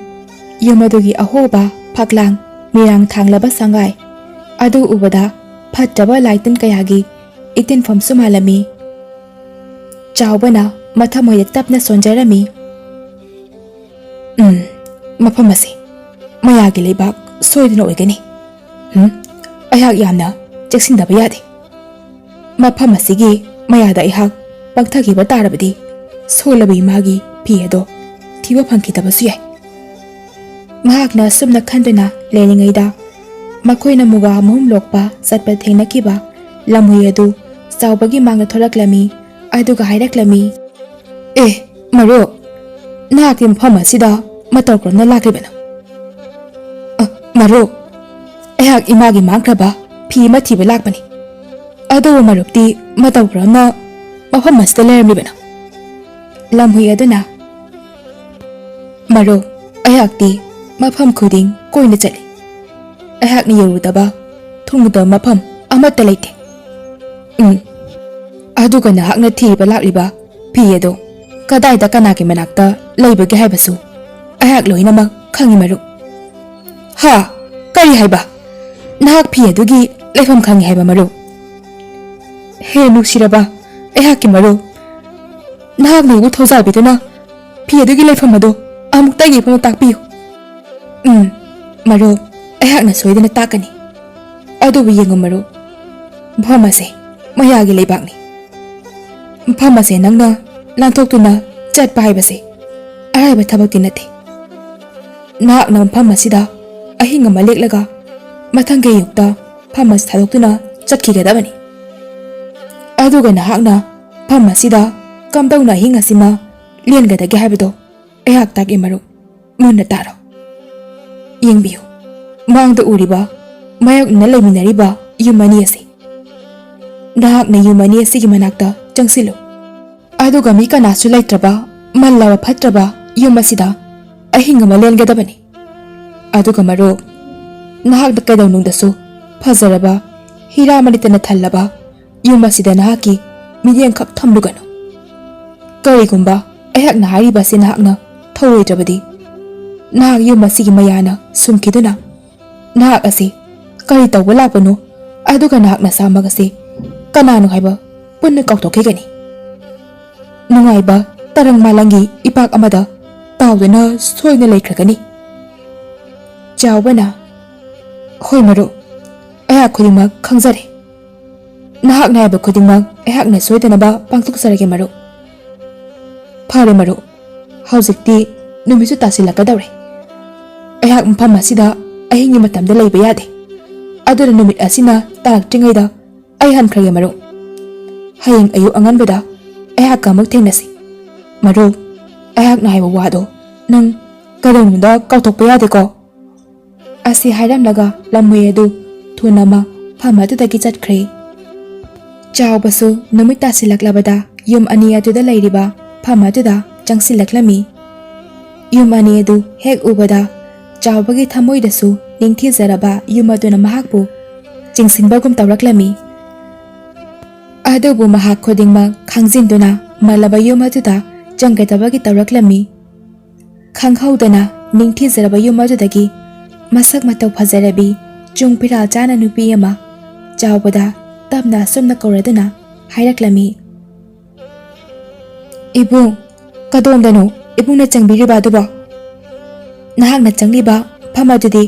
ꯌꯨꯝ ꯑꯗꯨꯒꯤ ꯑꯍꯣꯕ ꯐꯛꯂꯥꯡ ꯃꯤꯔꯥꯡ ꯊꯥꯡꯂꯕ ꯁꯪꯒꯥꯏ ꯑꯗꯨ ꯎꯕꯗ ꯐꯠꯇꯕ ꯂꯥꯏꯇꯤꯟ ꯀꯌꯥꯒꯤ ꯏꯇꯤꯟꯐꯝꯁꯨ ꯃꯥꯜꯂꯝꯃꯤ꯫ ꯆꯥꯎꯕꯅ ꯃꯊꯃꯣꯏꯗ ꯇꯞꯅ ꯁꯣꯟꯖꯔꯝꯃꯤ꯫ ꯃꯐꯝ ꯑꯁꯤ ꯃꯌꯥꯒꯤ ꯂꯩꯕꯥꯛ ꯁꯣꯏꯗꯅ ꯑꯣꯏꯒꯅꯤ꯫ ꯑꯩꯍꯥꯛ ꯌꯥꯝꯅ ꯆꯦꯛꯁꯤꯟꯗꯕ ꯌꯥꯗꯦ꯫ ꯃꯐꯝ ꯑꯁꯤꯒꯤ ꯃꯌꯥꯗ ꯑꯩꯍꯥꯛ ꯄꯪꯊꯈꯤꯕ ꯇꯥꯔꯕꯗꯤ ꯁꯣꯜꯂꯕ ꯏꯃꯥꯒꯤ ꯐꯤ ꯑꯗꯣ ꯊꯤꯕ ꯐꯪꯈꯤꯗꯕꯁꯨ ꯌꯥꯏ꯫ ꯃꯍꯥꯛꯅ ꯑꯁꯨꯝꯅ ꯈꯟꯗꯨꯅ ꯂꯩꯔꯤꯉꯩꯗ ꯃꯈꯣꯏꯅ ꯃꯨꯒꯥ ꯃꯍꯨꯝ ꯂꯣꯛꯄ ꯆꯠꯄ ꯊꯦꯡꯅꯈꯤꯕ ꯂꯝꯍꯨꯏ ꯑꯗꯨ ꯆꯥꯎꯕꯒꯤ ꯃꯥꯡꯗ ꯊꯣꯛꯂꯛꯂꯝꯃꯤ꯫ ꯑꯗꯨꯒ ꯍꯥꯏꯔꯛꯂꯝꯃꯤ, ꯃꯔꯨꯞ, ꯅꯍꯥꯛꯀꯤ ꯃꯐꯝ ꯑꯁꯤꯗ ꯃꯇꯧ ꯀꯔꯝꯅ ꯂꯥꯛꯂꯤꯕꯅꯣ? ꯃꯔꯨꯞ, ꯑꯩꯍꯥꯛ ꯏꯃꯥꯒꯤ ꯃꯥꯡꯈ꯭ꯔꯕ ꯐꯤ ꯑꯃ ꯊꯤꯕ ꯂꯥꯛꯄꯅꯤ꯫ ꯑꯗꯨꯕꯨ ꯃꯔꯨꯞꯇꯤ ꯃꯇꯧ ꯀꯔꯝꯅ ꯃꯐꯝ ꯑꯁꯤꯗ ꯂꯩꯔꯝꯂꯤꯕꯅꯣ? ꯂꯝꯍꯨꯏ ꯑꯗꯨꯅ, ꯃꯔꯨꯞ, ꯑꯩꯍꯥꯛꯇꯤ ꯃꯐꯝ ꯈꯨꯗꯤꯡ ꯀꯣꯏꯅ ꯆꯠꯂꯤ꯫ ꯑꯩꯍꯥꯛꯅ ꯌꯧꯔꯨꯗꯕ ꯊꯨꯡꯂꯨꯗꯕ ꯃꯐꯝ ꯑꯃꯠꯇ ꯂꯩꯇꯦ꯫ ꯑꯗꯨꯒ ꯅꯍꯥꯛꯅ ꯊꯤꯕ ꯂꯥꯛꯂꯤꯕ ꯐꯤ ꯑꯗꯨ ꯀꯗꯥꯏꯗ ꯀꯅꯥꯒꯤ ꯃꯅꯥꯛꯇ ꯂꯩꯕꯒꯦ ꯍꯥꯏꯕꯁꯨ ꯑꯩꯍꯥꯛ ꯂꯣꯏꯅꯃꯛ ꯈꯪꯏ ꯃꯔꯨꯞ꯫ ꯀꯔꯤ ꯍꯥꯏꯕ? ꯅꯍꯥꯛ ꯐꯤ ꯑꯗꯨꯒꯤ ꯂꯩꯐꯝ ꯈꯪꯏ ꯍꯥꯏꯕ ꯃꯔꯨꯞ? ꯍꯦ ꯅꯨꯡꯁꯤꯔꯕ ꯑꯩꯍꯥꯛꯀꯤ ꯃꯔꯨꯞ, ꯅꯍꯥꯛꯅ ꯑꯩꯕꯨ ꯊꯧꯖꯥꯜꯕꯤꯗꯨꯅ ꯐꯤ ꯑꯗꯨꯒꯤ ꯂꯩꯐꯝ ꯑꯗꯨ ꯑꯃꯨꯛꯇꯪ ꯌꯦꯡꯐꯝ ꯇꯥꯛꯄꯤꯌꯨ꯫ ꯃꯔꯨꯞ, ꯑꯩꯍꯥꯛꯅ ꯁꯣꯏꯗꯅ ꯇꯥꯛꯀꯅꯤ꯫ ꯑꯗꯨꯕꯨ ꯌꯦꯡꯉꯨ ꯃꯔꯨꯞ, ꯃꯐꯝ ꯑꯁꯤ ꯃꯌꯥꯒꯤ ꯂꯩꯕꯥꯛꯅꯤ꯫ ꯃꯐꯝ ꯑꯁꯤ ꯅꯪꯅ ꯂꯥꯟꯊꯣꯛꯇꯨꯅ ꯆꯠꯄ ꯍꯥꯏꯕꯁꯤ ꯑꯔꯥꯏꯕ ꯊꯕꯛꯇꯤ ꯅꯠꯇꯦ꯫ ꯅꯍꯥꯛꯅ ꯃꯐꯝ ꯑꯁꯤꯗ ꯑꯍꯤꯡ ꯑꯃ ꯂꯦꯛꯂꯒ ꯃꯊꯪꯒꯤ ꯑꯌꯨꯛꯇ ꯃꯐꯝ ꯑꯁꯤ ꯊꯥꯗꯣꯛꯇꯨꯅ ꯆꯠꯈꯤꯒꯗꯕꯅꯤ꯫ ꯑꯗꯨꯒ ꯅꯍꯥꯛꯅ ꯃꯐꯝ ꯑꯁꯤꯗ ꯀꯝꯗꯧꯅ ꯑꯍꯤꯡ ꯑꯁꯤꯃ ꯂꯦꯟꯒꯗꯒꯦ ꯍꯥꯏꯕꯗꯣ ꯑꯩꯍꯥꯛ ꯇꯥꯛꯏ ꯃꯔꯨꯞ, ꯃꯨꯟꯅ ꯇꯥꯔꯣ꯫ ꯌꯦꯡꯕꯤꯌꯨ, ꯃꯥꯡꯗ ꯎꯔꯤꯕ ꯃꯥꯌꯣꯛꯅꯅ ꯂꯩꯃꯤꯟꯅꯔꯤꯕ ꯌꯨꯝ ꯑꯅꯤ ꯑꯁꯤ꯫ ꯅꯍꯥꯛꯅ ꯌꯨꯝ ꯑꯅꯤ ꯑꯁꯤꯒꯤ ꯃꯅꯥꯛꯇ ꯆꯪꯁꯤꯜꯂꯨ꯫ ꯑꯗꯨꯒ ꯃꯤ ꯀꯅꯥꯁꯨ ꯂꯩꯇ꯭ꯔꯕ ꯃꯜꯂꯕ ꯐꯠꯇ꯭ꯔꯕ ꯌꯨꯝ ꯑꯁꯤꯗ ꯑꯍꯤꯡ ꯑꯃ ꯂꯦꯟꯒꯗꯕꯅꯤ꯫ ꯑꯗꯨꯒ ꯃꯔꯨꯞ, ꯅꯍꯥꯛꯅ ꯀꯩꯗꯧꯅꯨꯡꯗꯁꯨ ꯐꯖꯔꯕ ꯍꯤꯔꯥ ꯃꯔꯤꯇꯅ ꯊꯜꯂꯕ ꯌꯨꯝ ꯑꯁꯤꯗ ꯅꯍꯥꯛꯀꯤ ꯃꯤꯠꯌꯦꯡꯈꯛ ꯊꯝꯂꯨꯒꯅꯨ꯫ ꯀꯔꯤꯒꯨꯝꯕ ꯑꯩꯍꯥꯛꯅ ꯍꯥꯏꯔꯤꯕ ꯑꯁꯤ ꯅꯍꯥꯛꯅ ꯊꯧꯑꯣꯏꯗ꯭ꯔꯕꯗꯤ ꯅꯍꯥꯛ ꯌꯨꯝ ꯑꯁꯤꯒꯤ ꯃꯌꯥꯅ ꯁꯨꯝꯈꯤꯗꯨꯅ ꯅꯍꯥꯛ ꯑꯁꯤ ꯀꯔꯤ ꯇꯧꯕ ꯂꯥꯛꯄꯅꯣ ꯑꯗꯨꯒ ꯅꯍꯥꯛ ꯅꯁꯥꯃꯛ ꯑꯁꯤ ꯀꯅꯥꯅꯣ ꯍꯥꯏꯕ ꯄꯨꯟꯅ ꯀꯥꯎꯊꯣꯛꯈꯤꯒꯅꯤ꯫ ꯅꯨꯡꯉꯥꯏꯕ ꯇꯔꯪ ꯃꯥꯂꯪꯒꯤ ꯏꯄꯥꯛ ꯑꯃꯗ ꯇꯥꯎꯗꯨꯅ ꯁꯣꯏꯅ ꯂꯩꯈ꯭ꯔꯒꯅꯤ꯫ ꯆꯥꯎꯕꯅ, ꯍꯣꯏ ꯃꯔꯨꯞ, ꯑꯩꯍꯥꯛ ꯈꯨꯗꯤꯡꯃꯛ ꯈꯪꯖꯔꯦ꯫ ꯅꯍꯥꯛꯅ ꯍꯥꯏꯕ ꯈꯨꯗꯤꯡꯃꯛ ꯑꯩꯍꯥꯛꯅ ꯁꯣꯏꯗꯅꯕ ꯄꯥꯡꯊꯣꯛꯆꯔꯒꯦ ꯃꯔꯨꯞ꯫ ꯐꯔꯦ ꯃꯔꯨꯞ, ꯍꯧꯖꯤꯛꯇꯤ ꯅꯨꯃꯤꯠꯁꯨ ꯇꯥꯁꯤꯜꯂꯛꯀꯗꯧꯔꯦ꯫ ꯑꯩꯍꯥꯛ ꯃꯐꯝ ꯑꯁꯤꯗ ꯑꯍꯤꯡꯒꯤ ꯃꯇꯝꯗ ꯂꯩꯕ ꯌꯥꯗꯦ꯫ ꯑꯗꯨꯅ ꯅꯨꯃꯤꯠ ꯑꯁꯤꯅ ꯇꯥꯔꯛꯇ꯭ꯔꯤꯉꯩꯗ ꯑꯩ ꯍꯟꯈ꯭ꯔꯒꯦ ꯃꯔꯨꯞ꯫ ꯍꯌꯦꯡ ꯑꯌꯨꯛ ꯑꯉꯟꯕꯗ ꯑꯩꯍꯥꯛꯀ ꯑꯃꯨꯛ ꯊꯦꯡꯅꯁꯤ꯫ ꯃꯔꯨꯞ, ꯑꯩꯍꯥꯛꯅ ꯍꯥꯏꯕ ꯋꯥꯗꯣ ꯅꯪ ꯀꯩꯗꯧꯅꯨꯡꯗ ꯀꯥꯎꯊꯣꯛꯄ ꯌꯥꯗꯦꯀꯣ? ꯑꯁꯤ ꯍꯥꯏꯔꯝꯂꯒ ꯂꯝꯍꯨꯏ ꯑꯗꯨ ꯊꯨꯅꯃꯛ ꯃꯐꯝ ꯑꯗꯨꯗꯒꯤ ꯆꯠꯈ꯭ꯔꯦ꯫ ꯆꯥꯎꯕꯁꯨ ꯅꯨꯃꯤꯠ ꯇꯥꯁꯤꯜꯂꯛꯂꯕꯗ ꯌꯨꯝ ꯑꯅꯤ ꯑꯗꯨꯗ ꯂꯩꯔꯤꯕ ꯃꯐꯝ ꯑꯗꯨꯗ ꯆꯪꯁꯤꯜꯂꯛꯂꯝꯃꯤ꯫ ꯌꯨꯝ ꯑꯅꯤ ꯑꯗꯨ ꯍꯦꯛ ꯎꯕꯗ ꯆꯥꯎꯕꯒꯤ ꯊꯃꯣꯏꯗꯁꯨ ꯅꯤꯡꯊꯤꯖꯔꯕ ꯌꯨꯝ ꯑꯗꯨꯅ ꯃꯍꯥꯛꯄꯨ ꯆꯤꯡꯁꯤꯟꯕꯒꯨꯝ ꯇꯧꯔꯛꯂꯝꯃꯤ꯫ ꯑꯗꯨꯕꯨ ꯃꯍꯥꯛ ꯈꯨꯗꯤꯡꯃꯛ ꯈꯪꯖꯤꯟꯗꯨꯅ ꯃꯜꯂꯕ ꯌꯨꯝ ꯑꯗꯨꯗ ꯆꯪꯒꯗꯕꯒꯤ ꯇꯧꯔꯛꯂꯝꯃꯤ꯫ ꯈꯪꯍꯧꯗꯅ ꯅꯤꯡꯊꯤꯖꯔꯕ ꯌꯨꯝ ꯑꯗꯨꯗꯒꯤ ꯃꯁꯛ ꯃꯇꯧ ꯐꯖꯔꯕꯤ ꯆꯨꯡ ꯐꯤꯔꯥꯜ ꯆꯥꯅ ꯅꯨꯄꯤ ꯑꯃ ꯆꯥꯎꯕꯗ ꯇꯞꯅ ꯑꯁꯨꯝꯅ ꯀꯧꯔꯗꯨꯅ ꯍꯥꯏꯔꯛꯂꯝꯃꯤ, ꯏꯕꯨꯡ, ꯀꯗꯣꯝꯗꯅꯣ ꯏꯕꯨꯡꯅ ꯆꯪꯕꯤꯔꯤꯕ ꯑꯗꯨꯕꯣ? ꯅꯍꯥꯛꯅ ꯆꯪꯂꯤꯕ ꯃꯐꯝ ꯑꯗꯨꯗꯤ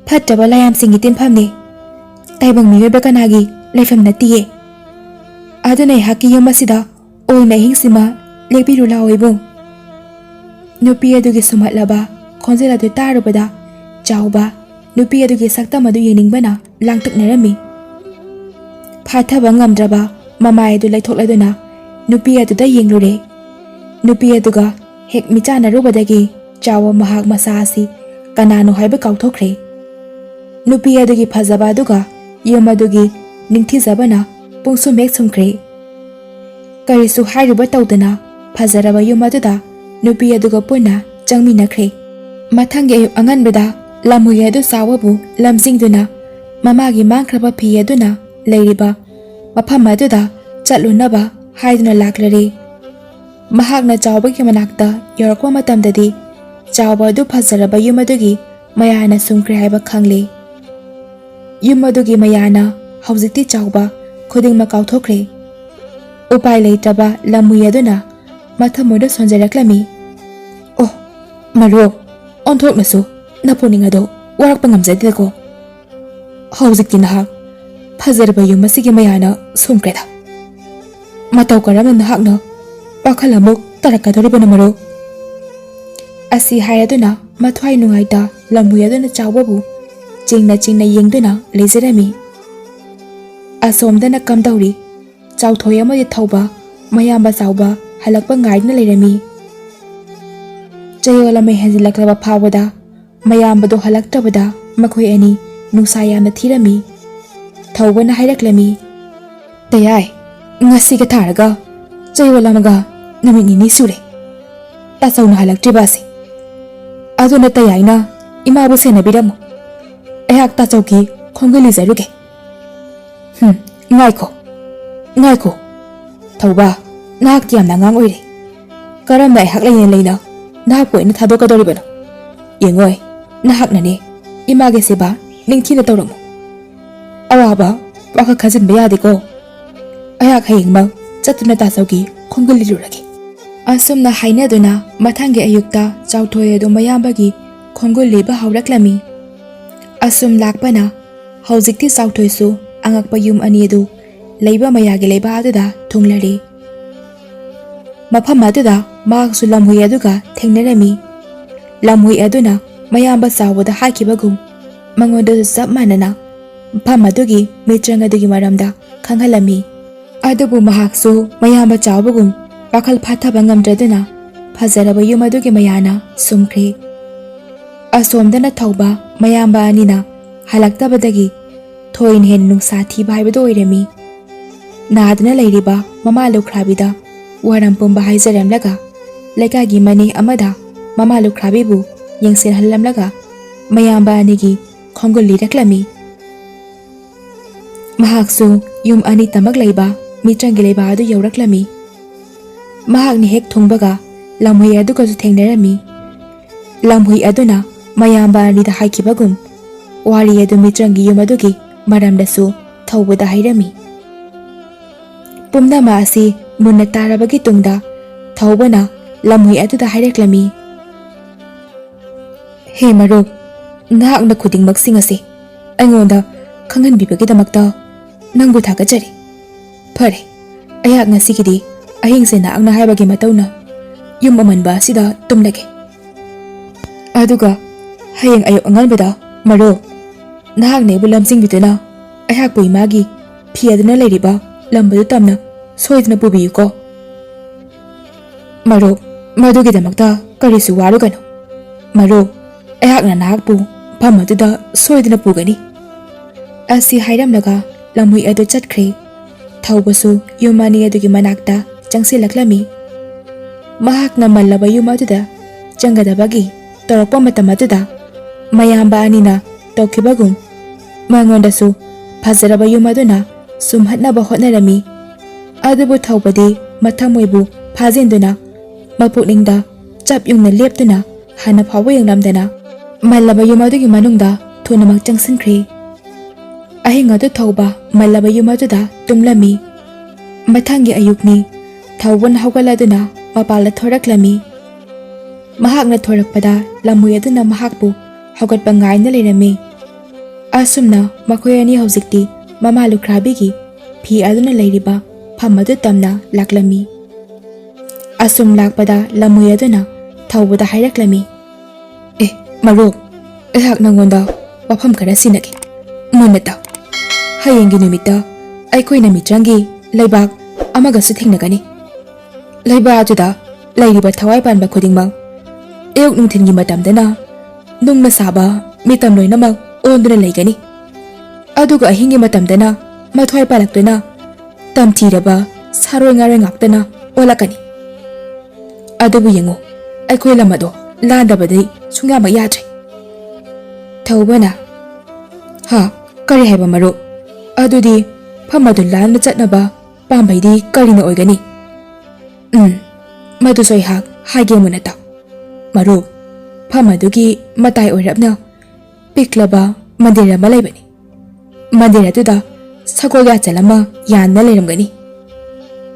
ꯐꯠꯇꯕ ꯂꯥꯏꯌꯥꯝꯁꯤꯡꯒꯤ ꯇꯤꯟꯐꯝꯅꯤ꯫ ꯇꯥꯏꯕꯪ ꯃꯤꯑꯣꯏꯕ ꯀꯅꯥꯒꯤ ꯂꯩꯐꯝ ꯅꯠꯇꯤꯌꯦ꯫ ꯑꯗꯨꯅ ꯑꯩꯍꯥꯛꯀꯤ ꯌꯨꯝ ꯑꯁꯤꯗ ꯑꯣꯏꯅ ꯑꯍꯤꯡꯁꯤꯃ ꯂꯦꯛꯄꯤꯔꯨ ꯂꯥꯎ ꯏꯕꯨꯡ꯫ ꯅꯨꯄꯤ ꯑꯗꯨꯒꯤ ꯁꯨꯝꯍꯠꯂꯕ ꯈꯣꯟꯖꯦꯜ ꯑꯗꯨ ꯇꯥꯔꯨꯕꯗ ꯆꯥꯎꯕ ꯅꯨꯄꯤ ꯑꯗꯨꯒꯤ ꯁꯛꯇꯝ ꯑꯗꯨ ꯌꯦꯡꯅꯤꯡꯕꯅ ꯂꯥꯡꯇꯛꯅꯔꯝꯃꯤ꯫ ꯐꯥꯊꯕ ꯉꯝꯗ꯭ꯔꯕ ꯃꯃꯥꯏ ꯑꯗꯨ ꯂꯩꯊꯣꯛꯂꯗꯨꯅ ꯅꯨꯄꯤ ꯑꯗꯨꯗ ꯌꯦꯡꯂꯨꯔꯦ꯫ ꯅꯨꯄꯤ ꯑꯗꯨꯒ ꯍꯦꯛ ꯃꯤꯆꯥꯟꯅꯔꯨꯕꯗꯒꯤ ꯆꯥꯎꯕ ꯃꯍꯥꯛ ꯃꯁꯥ ꯑꯁꯤ ꯀꯅꯥꯅꯣ ꯍꯥꯏꯕ ꯀꯥꯎꯊꯣꯛꯈ꯭ꯔꯦ꯫ ꯅꯨꯄꯤ ꯑꯗꯨꯒꯤ ꯐꯖꯕ ꯑꯗꯨꯒ ꯌꯨꯝ ꯑꯗꯨꯒꯤ ꯅꯤꯡꯊꯤꯖꯕꯅ ꯄꯨꯡꯁꯨꯝ ꯍꯦꯛ ꯁꯨꯝꯈ꯭ꯔꯦ꯫ ꯀꯔꯤꯁꯨ ꯍꯥꯏꯔꯨꯕ ꯇꯧꯗꯅ ꯐꯖꯔꯕ ꯌꯨꯝ ꯑꯗꯨꯗ ꯅꯨꯄꯤ ꯑꯗꯨꯒ ꯄꯨꯟꯅ ꯆꯪꯃꯤꯟꯅꯈ꯭ꯔꯦ꯫ ꯃꯊꯪꯒꯤ ꯑꯌꯨꯛ ꯑꯉꯟꯕꯗ ꯂꯝꯍꯨꯏ ꯑꯗꯨ ꯆꯥꯎꯕꯕꯨ ꯂꯝꯖꯤꯡꯗꯨꯅ ꯃꯃꯥꯒꯤ ꯃꯥꯡꯈ꯭ꯔꯕ ꯐꯤ ꯑꯗꯨꯅ ꯂꯩꯔꯤꯕ ꯃꯐꯝ ꯑꯗꯨꯗ ꯆꯠꯂꯨꯅꯕ ꯍꯥꯏꯗꯨꯅ ꯂꯥꯛꯂꯔꯦ꯫ ꯃꯍꯥꯛꯅ ꯆꯥꯎꯕꯒꯤ ꯃꯅꯥꯛꯇ ꯌꯧꯔꯛꯄ ꯃꯇꯝꯗꯗꯤ ꯆꯥꯎꯕ ꯑꯗꯨ ꯐꯖꯔꯕ ꯌꯨꯝ ꯑꯗꯨꯒꯤ ꯃꯌꯥꯅ ꯁꯨꯝꯈ꯭ꯔꯦ ꯍꯥꯏꯕ ꯈꯪꯂꯦ꯫ ꯌꯨꯝ ꯑꯗꯨꯒꯤ ꯃꯌꯥꯅ ꯍꯧꯖꯤꯛꯇꯤ ꯆꯥꯎꯕ ꯈꯨꯗꯤꯡꯃꯛ ꯀꯥꯎꯊꯣꯛꯈ꯭ꯔꯦ꯫ ꯎꯄꯥꯏ ꯂꯩꯇ꯭ꯔꯕ ꯂꯝꯍꯨꯏ ꯑꯗꯨꯅ ꯃꯊꯃꯣꯏꯗ ꯁꯣꯟꯖꯔꯛꯂꯝꯃꯤ꯫ ꯑꯣ ꯃꯔꯨꯞ, ꯑꯣꯟꯊꯣꯛꯅꯁꯨ ꯅꯄꯨꯛꯅꯤꯡ ꯑꯗꯨ ꯋꯥꯔꯛꯄ ꯉꯝꯖꯗꯦꯀꯣ꯫ ꯍꯧꯖꯤꯛꯇꯤ ꯅꯍꯥꯛ ꯐꯖꯔꯕ ꯌꯨꯝ ꯑꯁꯤꯒꯤ ꯃꯌꯥꯅ ꯁꯨꯝꯈ꯭ꯔꯦꯗ꯫ ꯃꯇꯧ ꯀꯔꯝꯅ ꯅꯍꯥꯛꯅ ꯋꯥꯈꯜ ꯑꯃꯨꯛ ꯇꯥꯔꯛꯀꯗꯧꯔꯤꯕꯅꯣ ꯃꯔꯨꯞ? ꯑꯁꯤ ꯍꯥꯏꯔꯗꯨꯅ ꯃꯊ꯭ꯋꯥꯏ ꯅꯨꯡꯉꯥꯏꯇ ꯂꯝꯍꯨꯏ ꯑꯗꯨꯅ ꯆꯥꯎꯕꯕꯨ ꯆꯤꯡꯅ ꯆꯤꯡꯅ ꯌꯦꯡꯗꯨꯅ ꯂꯩꯖꯔꯝꯃꯤ꯫ ꯑꯁꯣꯝꯗꯅ ꯀꯝꯗꯧꯔꯤ? ꯆꯥꯎꯊꯣꯏ ꯑꯃꯗꯤ ꯊꯧꯕ ꯃꯌꯥꯝꯕ ꯆꯥꯎꯕ ꯍꯜꯂꯛꯄ ꯉꯥꯏꯗꯨꯅ ꯂꯩꯔꯝꯃꯤ꯫ ꯆꯌꯣꯜ ꯑꯃ ꯍꯦꯟꯖꯤꯜꯂꯛꯂꯕ ꯐꯥꯎꯕꯗ ꯃꯌꯥꯝꯕꯗꯣ ꯍꯜꯂꯛꯇ꯭ꯔꯕꯗ ꯃꯈꯣꯏ ꯑꯅꯤ ꯅꯨꯡꯁꯥ ꯌꯥꯝꯅ ꯊꯤꯔꯝꯃꯤ꯫ ꯊꯧꯕꯅ ꯍꯥꯏꯔꯛꯂꯝꯃꯤ, ꯇꯌꯥꯏ, ꯉꯁꯤꯒ ꯊꯥꯔꯒ ꯆꯌꯣꯜ ꯑꯃꯒ ꯅꯨꯃꯤꯠ ꯅꯤꯅꯤ ꯁꯨꯔꯦ ꯇꯥꯆꯧꯅ ꯍꯜꯂꯛꯇ꯭ꯔꯤꯕ ꯑꯁꯤ꯫ ꯑꯗꯨꯅ ꯇꯌꯥꯏꯅ ꯏꯃꯥꯕꯨ ꯁꯦꯟꯅꯕꯤꯔꯝꯃꯨ, ꯑꯩꯍꯥꯛ ꯇꯥꯆꯧꯒꯤ ꯈꯣꯡꯒꯨꯜ ꯂꯤꯖꯔꯨꯒꯦ꯫ ꯉꯥꯏꯈꯣ ꯉꯥꯏꯈꯣ ꯊꯧꯕ, ꯅꯍꯥꯛꯇꯤ ꯌꯥꯝꯅ ꯑꯉꯥꯡ ꯑꯣꯏꯔꯤ꯫ ꯀꯔꯝꯅ ꯑꯩꯍꯥꯛ ꯂꯩꯅ ꯂꯩꯅ ꯅꯍꯥꯛꯄꯨ ꯑꯩꯅ ꯊꯥꯗꯣꯛꯀꯗꯧꯔꯤꯕꯅꯣ? ꯌꯦꯡꯉꯣꯏ, ꯅꯍꯥꯛꯅꯅꯦ ꯏꯃꯥꯒꯤ ꯁꯦꯕꯥ ꯅꯤꯡꯊꯤꯅ ꯇꯧꯔꯝꯃꯨ꯫ ꯑꯋꯥꯕ ꯋꯥꯈꯜ ꯈꯟꯖꯤꯟꯕ ꯌꯥꯗꯦꯀꯣ꯫ ꯑꯩꯍꯥꯛ ꯍꯌꯦꯡꯃꯛ ꯆꯠꯇꯨꯅ ꯇꯥꯆꯧꯒꯤ ꯈꯣꯡꯒꯨꯜ ꯂꯤꯔꯨꯔꯒꯦ꯫ ꯑꯁꯨꯝꯅ ꯍꯥꯏꯅꯗꯨꯅ ꯃꯊꯪꯒꯤ ꯑꯌꯨꯛꯇ ꯆꯥꯎꯊꯣꯏ ꯑꯗꯨ ꯃꯌꯥꯝꯕꯒꯤ ꯈꯣꯡꯒꯨꯜ ꯂꯤꯕ ꯍꯧꯔꯛꯂꯝꯃꯤ꯫ ꯑꯁꯨꯝ ꯂꯥꯛꯄꯅ ꯍꯧꯖꯤꯛꯇꯤ ꯆꯥꯎꯊꯣꯏꯁꯨ ꯑꯉꯛꯄ ꯌꯨꯝ ꯑꯅꯤ ꯑꯗꯨ ꯂꯩꯕ ꯃꯌꯥꯒꯤ ꯂꯩꯕꯥꯛ ꯑꯗꯨꯗ ꯊꯨꯡꯂꯔꯦ꯫ ꯃꯐꯝ ꯑꯗꯨꯗ ꯃꯍꯥꯛꯁꯨ ꯂꯝꯍꯨꯏ ꯑꯗꯨꯒ ꯊꯦꯡꯅꯔꯝꯃꯤ꯫ ꯂꯝꯍꯨꯏ ꯑꯗꯨꯅ ꯃꯌꯥꯝꯕ ꯆꯥꯎꯕꯗ ꯍꯥꯏꯈꯤꯕꯒꯨꯝ ꯃꯉꯣꯟꯗꯁꯨ ꯆꯞ ꯃꯥꯟꯅꯅ ꯃꯐꯝ ꯑꯗꯨꯒꯤ ꯃꯤꯇ꯭ꯔꯪ ꯑꯗꯨꯒꯤ ꯃꯔꯝꯗ ꯈꯪꯍꯜꯂꯝꯃꯤ꯫ ꯑꯗꯨꯕꯨ ꯃꯍꯥꯛꯁꯨ ꯃꯌꯥꯝꯕ ꯆꯥꯎꯕꯒꯨꯝ ꯋꯥꯈꯜ ꯐꯥꯊꯕ ꯉꯝꯗ꯭ꯔꯗꯨꯅ ꯐꯖꯔꯕ ꯌꯨꯝ ꯑꯗꯨꯒꯤ ꯃꯌꯥꯅ ꯁꯨꯝꯈ꯭ꯔꯦ꯫ ꯑꯁꯣꯝꯗꯅ ꯊꯧꯕ ꯃꯌꯥꯝꯕ ꯑꯅꯤꯅ ꯍꯜꯂꯛꯇꯕꯗꯒꯤ ꯊꯣꯏꯅ ꯍꯦꯟꯅ ꯅꯨꯡꯁꯥ ꯊꯤꯕ ꯍꯥꯏꯕꯗꯨ ꯑꯣꯏꯔꯝꯃꯤ꯫ ꯅꯥꯗꯨꯅ ꯂꯩꯔꯤꯕ ꯃꯃꯥ ꯂꯨꯈ꯭ꯔꯥꯕꯤꯗ ꯋꯥꯔꯝ ꯄꯨꯝꯕ ꯍꯥꯏꯖꯔꯝꯂꯒ ꯂꯩꯀꯥꯏꯒꯤ ꯃꯅꯦ ꯑꯃꯗ ꯃꯃꯥ ꯂꯨꯈ꯭ꯔꯥꯕꯤꯕꯨ ꯌꯦꯡꯁꯤꯟꯍꯜꯂꯝꯂꯒ ꯃꯌꯥꯝꯕ ꯑꯅꯤꯒꯤ ꯈꯣꯡꯒꯨꯜ ꯂꯤꯔꯛꯂꯝꯃꯤ꯫ ꯃꯍꯥꯛꯁꯨ ꯌꯨꯝ ꯑꯅꯤꯇꯃꯛ ꯂꯩꯕ ꯃꯤꯇ꯭ꯔꯪꯒꯤ ꯂꯩꯕꯥꯛ ꯑꯗꯨ ꯌꯧꯔꯛꯂꯝꯃꯤ꯫ ꯃꯍꯥꯛꯅ ꯍꯦꯛ ꯊꯨꯡꯕꯒ ꯂꯝꯍꯨꯏ ꯑꯗꯨꯒꯁꯨ ꯊꯦꯡꯅꯔꯝꯃꯤ꯫ ꯂꯝꯍꯨꯏ ꯑꯗꯨꯅ ꯃꯌꯥꯝꯕ ꯑꯅꯤꯗ ꯍꯥꯏꯈꯤꯕꯒꯨꯝ ꯋꯥꯔꯤ ꯑꯗꯨ ꯃꯤꯇ꯭ꯔꯪꯒꯤ ꯌꯨꯝ ꯑꯗꯨꯒꯤ ꯃꯔꯝꯗꯁꯨ ꯊꯧꯕꯗ ꯍꯥꯏꯔꯝꯃꯤ꯫ ꯄꯨꯝꯅꯃꯛ ꯑꯁꯤ ꯃꯨꯟꯅ ꯇꯥꯔꯕꯒꯤ ꯇꯨꯡꯗ ꯊꯧꯕꯅ ꯂꯝꯍꯨꯏ ꯑꯗꯨꯗ ꯍꯥꯏꯔꯛꯂꯝꯃꯤ, ꯍꯦ ꯃꯔꯨꯞ, ꯅꯍꯥꯛꯅ ꯈꯨꯗꯤꯡꯃꯛꯁꯤꯡ ꯑꯁꯤ ꯑꯩꯉꯣꯟꯗ ꯈꯪꯍꯟꯕꯤꯕꯒꯤꯗꯃꯛꯇ ꯅꯪꯕꯨ ꯊꯥꯒꯠꯆꯔꯤ꯫ ꯐꯔꯦ, ꯑꯩꯍꯥꯛ ꯉꯁꯤꯒꯤꯗꯤ ꯑꯍꯤꯡꯁꯦ ꯅꯍꯥꯛꯅ ꯍꯥꯏꯕꯒꯤ ꯃꯇꯧꯅ ꯌꯨꯝ ꯑꯃꯟꯕ ꯑꯁꯤꯗ ꯇꯨꯝꯂꯒꯦ꯫ ꯑꯗꯨꯒ ꯍꯌꯦꯡ ꯑꯌꯨꯛ ꯑꯉꯟꯕꯗ ꯃꯔꯨꯞ, ꯅꯍꯥꯛꯅ ꯑꯩꯕꯨ ꯂꯝꯖꯤꯡꯕꯤꯗꯨꯅ ꯑꯩꯍꯥꯛꯄꯨ ꯏꯃꯥꯒꯤ ꯐꯤ ꯑꯗꯨꯅ ꯂꯩꯔꯤꯕ ꯂꯝꯕꯗꯨ ꯇꯝꯅ ꯁꯣꯏꯗꯅ ꯄꯨꯕꯤꯌꯨꯀꯣ꯫ ꯃꯔꯨꯞ, ꯃꯗꯨꯒꯤꯗꯃꯛꯇ ꯀꯔꯤꯁꯨ ꯋꯥꯔꯨꯒꯅꯨ꯫ ꯃꯔꯨꯞ, ꯑꯩꯍꯥꯛꯅ ꯅꯍꯥꯛꯄꯨ ꯃꯐꯝ ꯑꯗꯨꯗ ꯁꯣꯏꯗꯅ ꯄꯨꯒꯅꯤ꯫ ꯑꯁꯤ ꯍꯥꯏꯔꯝꯂꯒ ꯂꯝꯍꯨꯏ ꯑꯗꯨ ꯆꯠꯈ꯭ꯔꯦ꯫ ꯊꯧꯕꯁꯨ ꯌꯨꯝ ꯑꯅꯤ ꯑꯗꯨꯒꯤ ꯃꯅꯥꯛꯇ ꯆꯪꯁꯤꯜꯂꯛꯂꯝꯃꯤ꯫ ꯃꯍꯥꯛꯅ ꯃꯜꯂꯕ ꯌꯨꯝ ꯑꯗꯨꯗ ꯆꯪꯒꯗꯕꯒꯤ ꯇꯧꯔꯛꯄ ꯃꯇꯝ ꯑꯗꯨꯗ ꯃꯌꯥꯝꯕ ꯑꯅꯤꯅ ꯇꯧꯈꯤꯕꯒꯨꯝ ꯃꯉꯣꯟꯗꯁꯨ ꯐꯖꯔꯕ ꯌꯨꯝ ꯑꯗꯨꯅ ꯁꯨꯝꯍꯠꯅꯕ ꯍꯣꯠꯅꯔꯝꯃꯤ꯫ ꯑꯗꯨꯕꯨ ꯊꯧꯕꯗꯤ ꯃꯊꯃꯣꯏꯕꯨ ꯐꯥꯖꯤꯟꯗꯨꯅ ꯃꯄꯨꯛꯅꯤꯡꯗ ꯆꯞ ꯌꯨꯡꯅ ꯂꯦꯞꯇꯨꯅ ꯍꯥꯟꯅ ꯐꯥꯎꯕ ꯌꯦꯡꯂꯝꯗꯅ ꯃꯜꯂꯕ ꯌꯨꯝ ꯑꯗꯨꯒꯤ ꯃꯅꯨꯡꯗ ꯊꯨꯅꯃꯛ ꯆꯪꯁꯤꯟꯈ꯭ꯔꯦ꯫ ꯑꯍꯤꯡ ꯑꯗꯨ ꯊꯧꯕ ꯃꯜꯂꯕ ꯌꯨꯝ ꯑꯗꯨꯗ ꯇꯨꯝꯂꯝꯃꯤ꯫ ꯃꯊꯪꯒꯤ ꯑꯌꯨꯛꯅꯤ꯫ ꯊꯧꯕꯅ ꯍꯧꯒꯠꯂꯗꯨꯅ ꯃꯄꯥꯟꯗ ꯊꯣꯔꯛꯂꯝꯃꯤ꯫ ꯃꯍꯥꯛꯅ ꯊꯣꯔꯛꯄꯗ ꯂꯝꯍꯨꯏ ꯑꯗꯨꯅ ꯃꯍꯥꯛꯄꯨ ꯍꯧꯒꯠꯄ ꯉꯥꯏꯅ ꯂꯩꯔꯝꯃꯤ꯫ ꯑꯁꯨꯝꯅ ꯃꯈꯣꯏ ꯑꯅꯤ ꯍꯧꯖꯤꯛꯇꯤ ꯃꯃꯥ ꯂꯨꯈ꯭ꯔꯥꯕꯤꯒꯤ ꯐꯤ ꯑꯗꯨꯅ ꯂꯩꯔꯤꯕ ꯃꯐꯝ ꯑꯗꯨ ꯇꯝꯅ ꯂꯥꯛꯂꯝꯃꯤ꯫ ꯑꯁꯨꯝ ꯂꯥꯛꯄꯗ ꯂꯝꯍꯨꯏ ꯑꯗꯨꯅ ꯊꯧꯕꯗ ꯍꯥꯏꯔꯛꯂꯝꯃꯤ, "ꯑꯦ ꯃꯔꯨꯞ, ꯑꯩꯍꯥꯛ ꯅꯉꯣꯟꯗ ꯋꯥꯐꯝ ꯈꯔ ꯁꯤꯟꯅꯒꯦ, ꯃꯨꯟꯅ ꯇꯥꯎ꯫ ꯍꯌꯦꯡꯒꯤ ꯅꯨꯃꯤꯠꯇ ꯑꯩꯈꯣꯏꯅ ꯃꯤꯇ꯭ꯔꯪꯒꯤ ꯂꯩꯕꯥꯛ ꯑꯃꯒꯁꯨ ꯊꯦꯡꯅꯒꯅꯤ꯫ ꯂꯩꯕꯥꯛ ꯑꯗꯨꯗ ꯂꯩꯔꯤꯕ ꯊꯋꯥꯏ ꯄꯥꯟꯕ ꯈꯨꯗꯤꯡꯃꯛ ꯑꯌꯨꯛ ꯅꯨꯡꯊꯤꯜꯒꯤ ꯃꯇꯝꯗꯅ ꯅꯨꯡꯅ ꯁꯥꯕ ꯃꯤꯇꯝ ꯂꯣꯏꯅꯃꯛ ꯑꯣꯟꯗꯨꯅ ꯂꯩꯒꯅꯤ, ꯑꯗꯨꯒ ꯑꯍꯤꯡꯒꯤ ꯃꯇꯝꯗꯅ ꯃꯊ꯭ꯋꯥꯏ ꯄꯥꯜꯂꯛꯇꯨꯅ ꯇꯝꯊꯤꯔꯕ ꯁꯥꯔꯣꯏ ꯉꯥꯔꯣꯏ ꯉꯥꯛꯇꯅ ꯑꯣꯜꯂꯛꯀꯅꯤ꯫ ꯑꯗꯨꯕꯨ ꯌꯦꯡꯉꯨ, ꯑꯩꯈꯣꯏ ꯂꯝ ꯑꯗꯣ ꯂꯥꯟꯗꯕꯗꯤ ꯁꯨꯡꯌꯥꯃꯛ ꯌꯥꯗ꯭ꯔꯦ"꯫ ꯊꯧꯕꯅ, "ꯍꯥ, ꯀꯔꯤ ꯍꯥꯏꯕ ꯃꯔꯨꯞ? ꯑꯗꯨꯗꯤ ꯐꯝ ꯑꯗꯨ ꯂꯥꯟꯅ ꯆꯠꯅꯕ ꯄꯥꯝꯕꯩꯗꯤ ꯀꯔꯤꯅ ꯑꯣꯏꯒꯅꯤ?" "ꯃꯗꯨꯁꯨ ꯑꯩꯍꯥꯛ ꯍꯥꯏꯒꯦ, ꯃꯨꯟꯅ ꯇꯥꯎ꯫ ꯃꯔꯨꯞ, ꯐꯝ ꯑꯗꯨꯒꯤ ꯃꯇꯥꯏ ꯑꯣꯏꯔꯞꯅ ꯄꯤꯛꯂꯕ ꯃꯟꯗꯤꯔ ꯑꯃ ꯂꯩꯕꯅꯤ꯫ ꯃꯟꯗꯤꯔ ꯑꯗꯨꯗ ꯁꯒꯣꯜ ꯌꯥꯆꯜ ꯑꯃ ꯌꯥꯟꯅ ꯂꯩꯔꯝꯒꯅꯤ꯫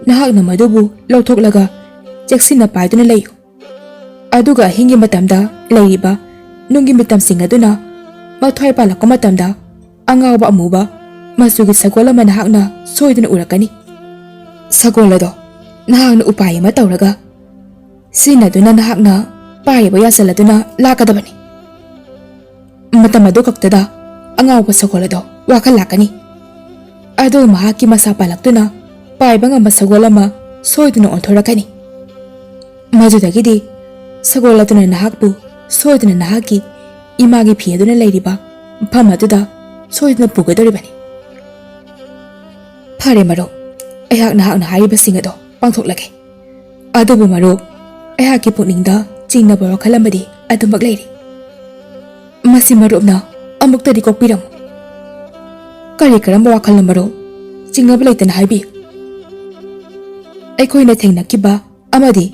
ꯅꯍꯥꯛꯅ ꯃꯗꯨꯕꯨ ꯂꯧꯊꯣꯛꯂꯒ ꯆꯦꯛꯁꯤꯟꯅ ꯄꯥꯏꯗꯨꯅ ꯂꯩꯌꯨ, ꯑꯗꯨꯒ ꯑꯍꯤꯡꯒꯤ ꯃꯇꯝꯗ ꯂꯩꯔꯤꯕ ꯅꯨꯡꯒꯤ ꯃꯤꯇꯝꯁꯤꯡ ꯑꯗꯨꯅ ꯃꯊ꯭ꯋꯥꯏ ꯄꯥꯜꯂꯛꯄ ꯃꯇꯝꯗ ꯑꯉꯥꯎꯕ ꯑꯃꯨꯕ ꯃꯆꯨꯒꯤ ꯁꯒꯣꯜ ꯑꯃ ꯅꯍꯥꯛꯅ ꯁꯣꯏꯗꯅ ꯎꯔꯛꯀꯅꯤ꯫ ꯁꯒꯣꯜ ꯑꯗꯣ ꯅꯍꯥꯛꯅ ꯎꯄꯥꯏ ꯑꯃ ꯇꯧꯔꯒ ꯁꯤꯖꯤꯟꯅꯗꯨꯅ ꯅꯍꯥꯛꯅ ꯄꯥꯏꯔꯤꯕ ꯌꯥꯆꯜ ꯑꯗꯨꯅ ꯂꯥꯛꯀꯗꯕꯅꯤ꯫ ꯃꯇꯝ ꯑꯗꯨ ꯈꯛꯇꯗ ꯑꯉꯥꯎꯕ ꯁꯒꯣꯜ ꯑꯗꯣ ꯋꯥꯈꯜ ꯂꯥꯛꯀꯅꯤ, ꯑꯗꯨ ꯃꯍꯥꯛꯀꯤ ꯃꯁꯥ ꯄꯥꯜꯂꯛꯇꯨꯅ ꯄꯥꯏꯕ ꯉꯝꯕ ꯁꯒꯣꯜ ꯑꯃ ꯁꯣꯏꯗꯅ ꯑꯣꯟꯊꯣꯔꯛꯀꯅꯤ꯫ ꯃꯗꯨꯗꯒꯤꯗꯤ ꯁꯒꯣꯜ ꯑꯗꯨꯅ ꯅꯍꯥꯛꯄꯨ ꯁꯣꯏꯗꯅ ꯅꯍꯥꯛꯀꯤ ꯏꯃꯥꯒꯤ ꯐꯤ ꯑꯗꯨꯅ ꯂꯩꯔꯤꯕ ꯃꯐꯝ ꯑꯗꯨꯗ ꯁꯣꯏꯗꯅ ꯄꯨꯒꯗꯧꯔꯤꯕꯅꯤ"꯫ "ꯐꯔꯦ ꯃꯔꯨꯞ, ꯑꯩꯍꯥꯛ ꯅꯍꯥꯛꯅ ꯍꯥꯏꯔꯤꯕꯁꯤꯡ ꯑꯗꯣ ꯄꯥꯡꯊꯣꯛꯂꯒꯦ꯫ ꯑꯗꯨꯕꯨ ꯃꯔꯨꯞ, ꯑꯩꯍꯥꯛꯀꯤ ꯄꯨꯛꯅꯤꯡꯗ ꯆꯤꯡꯅꯕ ꯋꯥꯈꯜ ꯑꯃꯗꯤ ꯑꯗꯨꯃꯛ ꯂꯩꯔꯤ꯫ ꯃꯁꯤ ꯃꯔꯨꯞꯅ ꯑꯃꯨꯛꯇꯗꯤ ꯀꯣꯛꯄꯤꯔꯝꯃꯨ"꯫ "ꯀꯔꯤ ꯀꯔꯝꯕ ꯋꯥꯈꯜꯅꯣ ꯃꯔꯨꯞ? ꯆꯤꯡꯅꯕ ꯂꯩꯇꯅ ꯍꯥꯏꯕꯤꯌꯨ"꯫ "ꯑꯩꯈꯣꯏꯅ ꯊꯦꯡꯅꯈꯤꯕ ꯑꯃꯗꯤ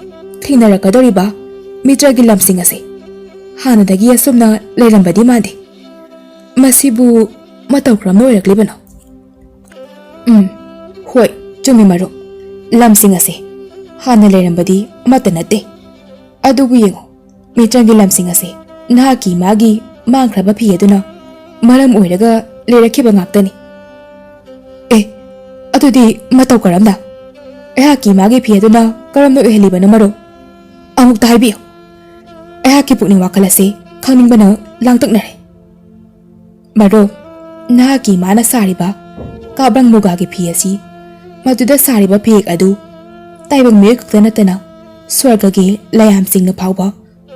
ꯊꯦꯡꯅꯔꯛꯀꯗꯧꯔꯤꯕ ꯃꯤꯇ꯭ꯔꯒꯤ ꯂꯝꯁꯤꯡ ꯑꯁꯤ ꯍꯥꯟꯅꯗꯒꯤ ꯑꯁꯨꯝꯅ ꯂꯩꯔꯝꯕꯗꯤ ꯃꯥꯟꯗꯦ꯫ ꯃꯁꯤꯕꯨ ꯃꯇꯧ ꯀꯔꯝꯅ ꯑꯣꯏꯔꯛꯂꯤꯕꯅꯣ?" "ꯍꯣꯏ, ꯆꯨꯝꯃꯤ ꯃꯔꯨꯞ, ꯂꯝꯁꯤꯡ ꯑꯁꯤ ꯍꯥꯟꯅ ꯂꯩꯔꯝꯕꯗꯤ ꯑꯃꯠꯇ ꯅꯠꯇꯦ꯫ ꯑꯗꯨꯕꯨ ꯌꯦꯡꯉꯨ, ꯃꯤꯇ꯭ꯔꯒꯤ ꯂꯝꯁꯤꯡ ꯑꯁꯤ ꯅꯍꯥꯛꯀꯤ ꯏꯃꯥꯒꯤ ꯃꯥꯡꯈ꯭ꯔꯕ ꯐꯤ ꯑꯗꯨꯅ ꯃꯔꯝ ꯑꯣꯏꯔꯒ ꯂꯩꯔꯛꯈꯤꯕ ꯉꯥꯛꯇꯅꯤ"꯫ "ꯑꯦ, ꯑꯗꯨꯗꯤ ꯃꯇꯧ ꯀꯔꯝꯅ? ꯑꯩꯍꯥꯛꯀꯤ ꯏꯃꯥꯒꯤ ꯐꯤ ꯑꯗꯨꯅ ꯀꯔꯝꯅ ꯑꯣꯏꯍꯜꯂꯤꯕꯅꯣ ꯃꯔꯨꯞ? ꯑꯃꯨꯛꯇ ꯍꯥꯏꯕꯤꯌꯨ꯫ ꯑꯩꯍꯥꯛꯀꯤ ꯄꯨꯛꯅꯤꯡ ꯋꯥꯈꯜ ꯑꯁꯤ ꯈꯪꯅꯤꯡꯕꯅ ꯂꯥꯡꯇꯛꯅꯔꯦ"꯫ "ꯃꯔꯨꯞ, ꯅꯍꯥꯛꯀꯤ ꯏꯃꯥꯅ ꯁꯥꯔꯤꯕ ꯀꯥꯕ꯭ꯔꯪ ꯃꯨꯒꯥꯒꯤ ꯐꯤ ꯑꯁꯤ ꯃꯗꯨꯗ ꯁꯥꯔꯤꯕ ꯐꯤꯌꯦꯛ ꯑꯗꯨ ꯇꯥꯏꯕꯪ ꯃꯤꯑꯣꯏ ꯈꯛꯇ ꯅꯠꯇꯅ ꯁ꯭ꯋꯔꯒꯒꯤ ꯂꯥꯏꯌꯥꯝꯁꯤꯡꯅ ꯐꯥꯎꯕ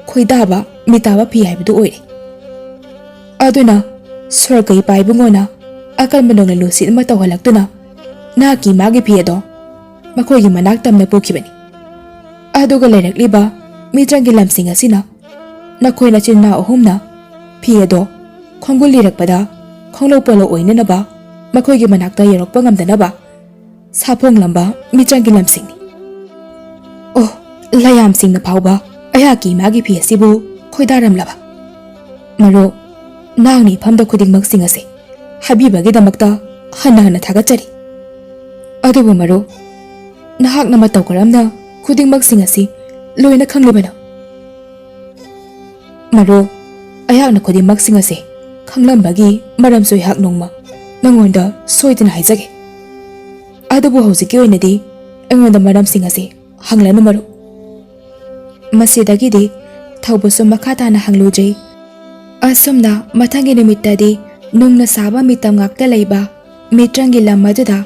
ꯈꯣꯏꯗꯥꯕ ꯃꯤꯇꯥꯕ ꯐꯤ ꯍꯥꯏꯕꯗꯨ ꯑꯣꯏꯔꯦ꯫ ꯑꯗꯨꯅ ꯁ꯭ꯋꯔꯒꯒꯤ ꯏꯄꯥ ꯏꯕꯨꯡꯉꯣꯅ ꯑꯀꯟꯕ ꯅꯣꯡꯂꯩ ꯅꯨꯡꯁꯤꯠ ꯑꯃ ꯇꯧꯍꯜꯂꯛꯇꯨꯅ ꯅꯍꯥꯛꯀꯤ ꯏꯃꯥꯒꯤ ꯐꯤ ꯑꯗꯣ ꯃꯈꯣꯏꯒꯤ ꯃꯅꯥꯛ ꯇꯝꯅ ꯄꯨꯈꯤꯕꯅꯤ꯫ ꯑꯗꯨꯒ ꯂꯩꯔꯛꯂꯤꯕ ꯃꯤꯇ꯭ꯔꯒꯤ ꯂꯝꯁꯤꯡ ꯑꯁꯤꯅ ꯅꯈꯣꯏ ꯅꯆꯤꯟꯅꯥꯎ ꯑꯍꯨꯝꯅ ꯐꯤ ꯑꯗꯣ ꯈꯣꯡꯒꯨꯜ ꯂꯤꯔꯛꯄꯗ ꯈꯣꯡꯂꯧ ꯄꯣꯠꯂꯧ ꯑꯣꯏꯅꯅꯕ ꯃꯈꯣꯏꯒꯤ ꯃꯅꯥꯛꯇ ꯌꯧꯔꯛꯄ ꯉꯝꯗꯅꯕ ꯁꯥꯐꯣꯡꯂꯝꯕ ꯃꯤꯇ꯭ꯔꯒꯤ ꯂꯝꯁꯤꯡꯅꯤ꯫ ꯑꯣ, ꯂꯥꯏꯌꯥꯝꯁꯤꯡꯅ ꯐꯥꯎꯕ ꯑꯩꯍꯥꯛꯀꯤ ꯏꯃꯥꯒꯤ ꯐꯤ ꯑꯁꯤꯕꯨ ꯈꯣꯏꯗꯥꯔꯝꯂꯕ꯫ ꯃꯔꯨꯞ, ꯅꯍꯥꯛꯅ ꯏꯐꯝꯗ ꯈꯨꯗꯤꯡꯃꯛꯁꯤꯡ ꯑꯁꯤ ꯍꯥꯏꯕꯤꯕꯒꯤꯗꯃꯛꯇ ꯍꯟꯅ ꯍꯟꯅ ꯊꯥꯒꯠꯆꯔꯤ꯫ ꯑꯗꯨꯕꯨ ꯃꯔꯨꯞ, ꯅꯍꯥꯛꯅ ꯃꯇꯧ ꯀꯔꯝꯅ ꯈꯨꯗꯤꯡꯃꯛꯁꯤꯡ ꯑꯁꯤ ꯂꯣꯏꯅ ꯈꯪꯂꯤꯕꯅꯣ?" "ꯃꯔꯨꯞ, ꯑꯩꯍꯥꯛꯅ ꯈꯨꯗꯤꯡꯃꯛꯁꯤꯡ ꯑꯁꯤ ꯈꯪꯂꯝꯕꯒꯤ ꯃꯔꯝꯁꯨ ꯑꯩꯍꯥꯛ ꯅꯣꯡꯃ ꯅꯉꯣꯟꯗ ꯁꯣꯏꯗꯅ ꯍꯥꯏꯖꯒꯦ꯫ ꯑꯗꯨꯕꯨ ꯍꯧꯖꯤꯛꯀꯤ ꯑꯣꯏꯅꯗꯤ ꯑꯩꯉꯣꯟꯗ ꯃꯔꯝꯁꯤꯡ ꯑꯁꯤ ꯍꯪꯂꯅꯨ ꯃꯔꯨꯞ"꯫ ꯃꯁꯤꯗꯒꯤꯗꯤ ꯊꯧꯕꯁꯨ ꯃꯈꯥ ꯇꯥꯅ ꯍꯪꯂꯨꯗ꯭ꯔꯦ꯫ ꯑꯁꯨꯝꯅ ꯃꯊꯪꯒꯤ ꯅꯨꯃꯤꯠꯇꯗꯤ ꯅꯨꯡꯅ ꯁꯥꯕ ꯃꯤꯇꯝ ꯉꯥꯛꯇ ꯂꯩꯕ ꯃꯤꯇ꯭ꯔꯪꯒꯤ ꯂꯝ ꯑꯗꯨꯗ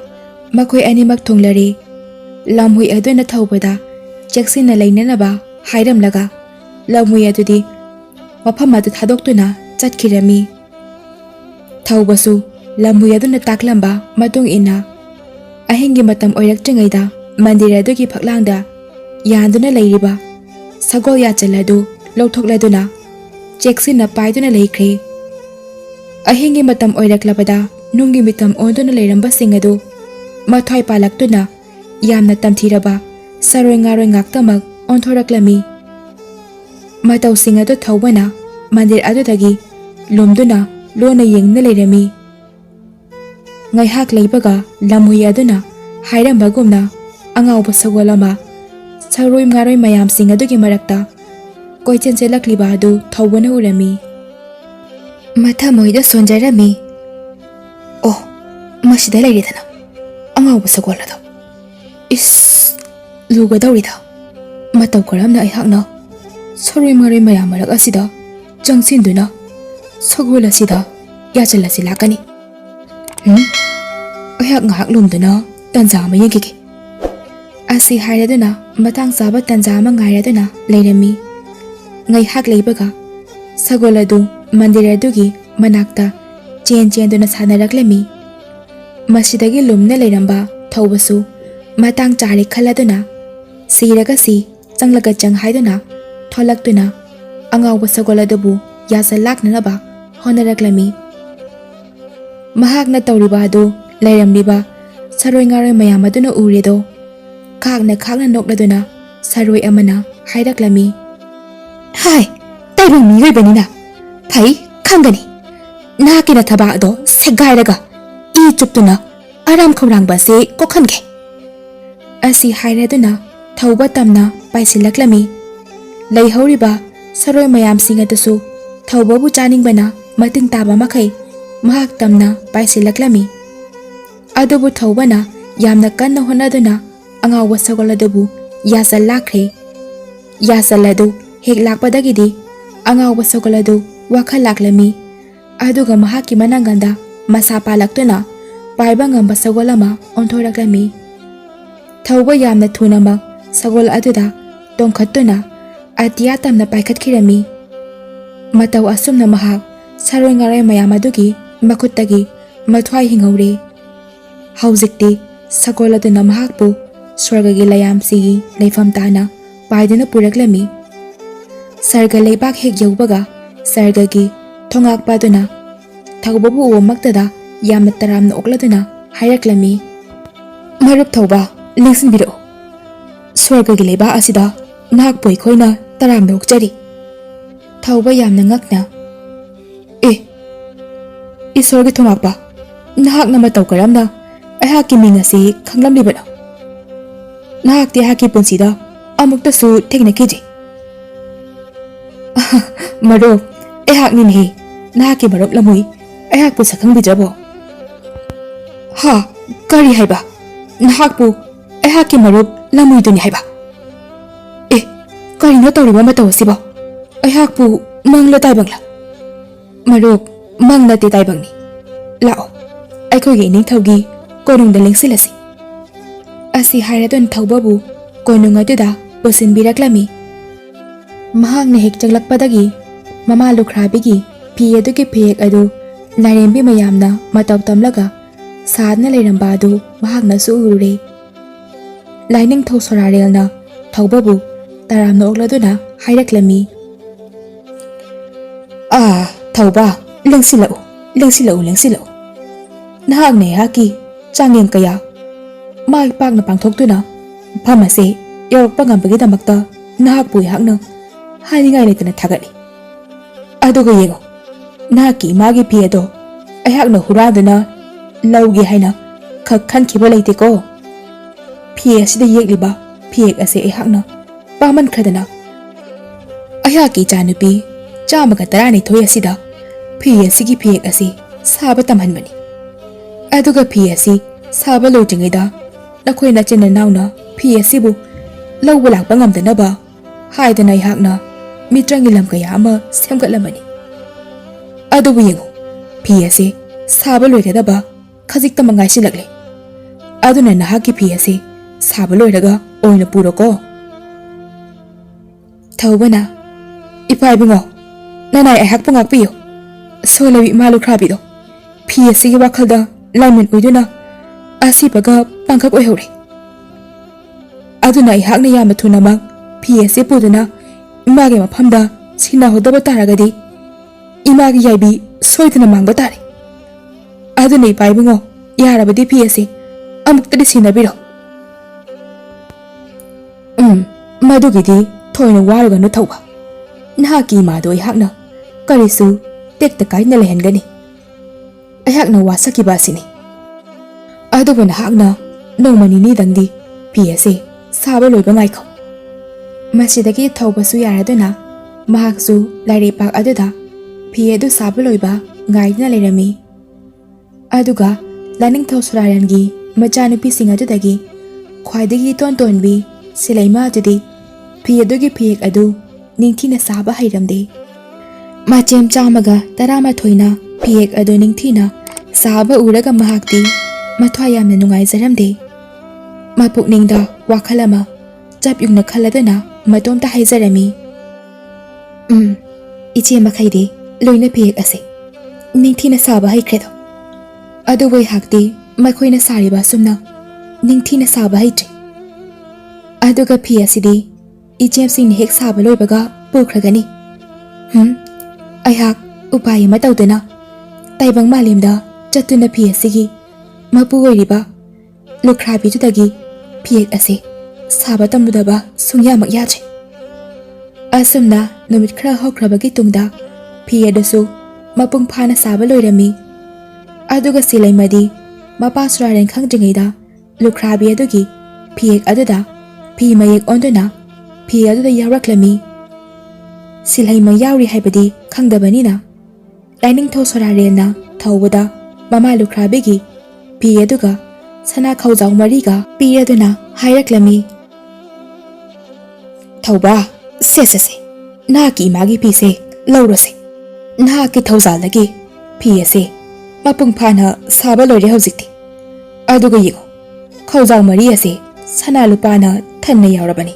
ꯃꯈꯣꯏ ꯑꯅꯤꯃꯛ ꯊꯨꯡꯂꯔꯤ꯫ ꯂꯝꯍꯨꯏ ꯑꯗꯨꯅ ꯊꯧꯕꯗ ꯆꯦꯛꯁꯤꯟꯅ ꯂꯩꯅꯅꯕ ꯍꯥꯏꯔꯝꯂꯒ ꯂꯝꯍꯨꯏ ꯑꯗꯨꯗꯤ ꯃꯐꯝ ꯑꯗꯨ ꯊꯥꯗꯣꯛꯇꯨꯅ ꯆꯠꯈꯤꯔꯝꯃꯤ꯫ ꯊꯧꯕꯁꯨ ꯂꯝꯍꯨꯏ ꯑꯗꯨꯅ ꯇꯥꯛꯂꯝꯕ ꯃꯇꯨꯡ ꯏꯟꯅ ꯑꯍꯤꯡꯒꯤ ꯃꯇꯝ ꯑꯣꯏꯔꯛꯇ꯭ꯔꯤꯉꯩꯗ ꯃꯟꯗꯤꯔ ꯑꯗꯨꯒꯤ ꯐꯛꯂꯥꯡꯗ ꯌꯥꯟꯗꯨꯅ ꯂꯩꯔꯤꯕ ꯁꯒꯣꯜ ꯌꯥꯆꯜ ꯑꯗꯨ ꯂꯧꯊꯣꯛꯂꯗꯨꯅ ꯆꯦꯛꯁꯤꯟꯅ ꯄꯥꯏꯗꯨꯅ ꯂꯩꯈ꯭ꯔꯦ꯫ ꯑꯍꯤꯡꯒꯤ ꯃꯇꯝ ꯑꯣꯏꯔꯛꯂꯕꯗ ꯅꯨꯡꯒꯤ ꯃꯤꯇꯝ ꯑꯣꯟꯗꯨꯅ ꯂꯩꯔꯝꯕꯁꯤꯡ ꯑꯗꯨ ꯃꯊ꯭ꯋꯥꯏ ꯄꯥꯜꯂꯛꯇꯨꯅ ꯌꯥꯝꯅ ꯇꯝꯊꯤꯔꯕ ꯁꯔꯣꯏ ꯉꯥꯔꯣꯏ ꯉꯥꯛꯇꯃꯛ ꯑꯣꯟꯊꯣꯔꯛꯂꯝꯃꯤ꯫ ꯃꯇꯧꯁꯤꯡ ꯑꯗꯨ ꯊꯧꯕꯅ ꯃꯟꯗꯤꯔ ꯑꯗꯨꯗꯒꯤ ꯂꯨꯝꯗꯨꯅ ꯂꯣꯟꯅ ꯌꯦꯡꯗꯨꯅ ꯂꯩꯔꯝꯃꯤ꯫ ꯉꯥꯏꯍꯥꯛ ꯂꯩꯕꯒ ꯂꯝꯍꯨꯏ ꯑꯗꯨꯅ ꯍꯥꯏꯔꯝꯕꯒꯨꯝꯅ ꯑꯉꯥꯎꯕ ꯁꯒꯣꯜ ꯑꯃ ꯁꯔꯣꯏ ꯉꯥꯔꯣꯏ ꯃꯌꯥꯝꯁꯤꯡ ꯑꯗꯨꯒꯤ ꯃꯔꯛꯇ ꯀꯣꯏꯆꯦꯟ ꯆꯦꯜꯂꯛꯂꯤꯕ ꯑꯗꯨ ꯊꯧꯕꯅ ꯎꯔꯝꯃꯤ꯫ ꯃꯊꯃꯣꯏꯗ ꯁꯣꯟꯖꯔꯝꯃꯤ꯫ "ꯑꯣ, ꯃꯁꯤꯗ ꯂꯩꯔꯦꯗꯅ ꯑꯉꯥꯎꯕ ꯁꯒꯣꯜ ꯑꯗꯣ! Is lugadawrida matau karamna aihakna saroi marai mayam marak asida changsinduna sagol asida yachal asi lakani. Aihak ngahak lumduna tanza ama yengiki. Asi hairaduna matang saba tanza ama ngairaduna leirami. Ngai hak leibaga sagol adu mandir adugi manakta chen duna sanaraklami. Masidagi lumna leiramba thaubasu matang chari khaladuna siragasi changlaga changhaiduna tholakduna angawba sagol adabu yasa laknanaba honaraklami. Mahakna tawriba adu leiramliba saroi ngarai mayam aduna urido khakna nokladuna saroi amana hairaklami. Hai taibang mi gaibanina phai khangani nakina thaba ado segairaga I chuptuna aram khawrangba se kokhange. Asi hairaduna thauba tamna paisilaklami. Leihoriba saroi mayam singatusu thauba bu chaningbana mating taba makhai mahak tamna paisilaklami. Adubu thaubana yamna kanna honaduna angawa sagoladabu yasal lakre. Yasaladu hek lakpadagidi angawa sagoladu wakhal laklami. Aduga mahaki mananganda masa palaktuna paiba ngamba sagol ama onthoraklami. Thauba yamna thunamak sagol aduda tongkhattuna atiya tamna paikhatkirami. Matau asumna mahak saroi ngarai mayam adugi makhuttagi mathwai hinghaure. Haujikti sagol aduna mahakpu swargagi layamsigi leifam tana paiduna puraklami. Sarga leibak hek yaubaga sargagi thongakpaduna thaubabu uwamaktada yamna taramna okladuna hairaklami. Marup thauba lingsinbiro swargagi leiba asida nahakpu ikhoina taramna okjari. Thauba yamna ngakna Isorgi thongakpa nahakna matau karamna aihakki ming asi khanglamlibano. Nahakti aihakki punsida amuktasu theknakiji. Marup aihak ninhi nahakki marup lamui aihakpu sakhangbijabo. Ha kari haiba nahakpu aihakki marup lamuiduni haiba. Karino tawriba matau asibo aihakpu mangla taibangla. Marup mangna te taibangni. Lao aikhogi ningthaugi konungda lengsilasi. Asi hairadun thaubabu konung aduda pusinbiraklami. Mahakna hek changlakpadagi mama lukrabigi phi adugi phek adu nairembi mayamna matau tamlaga sadna leiramba adu mahakna su urure. Laining thau sorarelna thaubabu taramna okladuna hairaklami. Thauba lengsilau nahakne haki changyeng kaya mai pakna pangthoktuna phamase yorokpa ngambagi damakta nahakpu ihakna haningai leitana thagani. Aduga yengo nahaki magi phi ado aihakna huraduna laugi haina khankhiba leiteko. Phi asida yekliba phek ase aihakna paman khadana aihaki chanupi chamaga tarani thoi asida phi asigi phek ase saba tamhanbani. Aduga phi asi saba loitringaida nakhoina chinna nauna phi asibu lawba lakpa ngamdanaba haidana aihakna mitrangi lam kaya ama semgatlamani. Adubu yengo phi ase saba loiradaba khajikta mangai silakle. Aduna nahaki phi ase saba loiraga oina puroko. Thaubana ipaibingo nanai aihakpu ngakpiyo solawi malu khrabido phi asigi wakhalda laimin oiduna asibaga pangkhak oihore. Aduna aihakna yamna thunamak phi ase puduna image mafamda sinahodaba taragadi image yaibi soidana mangba tare. Aduna ipaibingo yarabadi phi ase amuktadi sinabiro. Madugidi thoina waruganu thauba nahaki imado aihakna karisu tekta kaina lehengani. Aihakna wasakiba asini. Adubu nahakna nongmani nidangdi phi ase saba loiba ngaikho. Masidagi thaubasu yaraduna mahaksu lairepak aduda phi adu saba loiba ngaidna leirami. Aduga laning thau surarangi machanupi sing adudagi ख्वाइदगी तोन सिलाइमा अदुदी फी अदुगी फियेक अदु निंगथीना साबा हैरमदे माचेम चामगा तरामाथोइना फियेक अदु निंगथीना साबा उरगा महाक्ति मथ्वा यामना नुंगाइजरमदे मापुकनिंगदा वाखल अमा चप युंगना खलदना मतोमता हाइजरमी इचे मखैदे लोइना फियेक असे निंगथीना साबा हैख्रेदो अदु वै हाक्ति मखोइना सारिबा सुमना निंगथीना साबा हैत्रे अदुगा फी असिदे इचेम सिंह हेक साबा लोइबगा पुख्रगनी अहाक उपाय अमा तौदना ताइबंग मालेमदा चतुना फी असिगी मपु ओइरिबा लुख्राबीदुदगी फियेक असे साबा तमुदबा सुंगयामक याजे असुमना नुमित खरा हौख्रबगी तुंगदा फी अदुसु मपुंग फाना साबा लोइरमी अदुगा सिलाइमदी मपा सुरारेन खंगद्रिङैदा लुख्राबी अदुगी फियेक अदुदा फी मयेक ओंदुना फी अदुदा यावरक्लमी सिलाइमा यावरी हाइबदी खंगदबनीना लाइनिंगथौ सोरारेना थौबदा ममा लुख्राबीगी फी अदुगा सना खौजाउ मरीगा पीरदुना हाइरक्लमी थौबा से ना की मागी फी से लौरसे ना की थौजालदगी फी असे मपुंग फाना साबा लोइरे हौजिक्ति अदुगा येगो खौजाउ मरी असे सना लुपाना थन्ना यावरबनी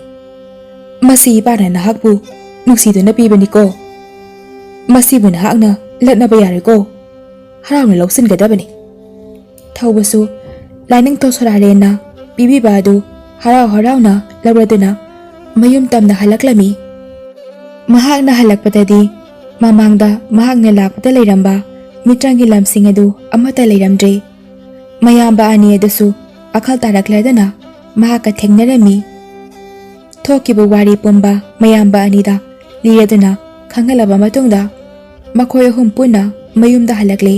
मसी पाना नहाकबु नुक्सीदुना पीबनिको मसीबु नहाकना लटनबा यारेको हराउना लौसिनगदबनी थौबसु लाइनिंग तो सोरारेना पीबीबा अदु हराउ हराउना लौरदुना मयुम तमना हलक्लमी महाकना हलक्पददी ममांगदा महाकना लाकपदा लेरंबा मित्रंगी लमसिंग अदु अमता लेरमद्रे मयाम्बा अनि अदुसु अखल तारक्लदना महाका थेंगनरमी थोकिबु वारी पुंबा मयाम्बा अनिदा लिरदुना खंगलबा मतुंगदा मखोय हुम पुना मयुमदा हलक्ले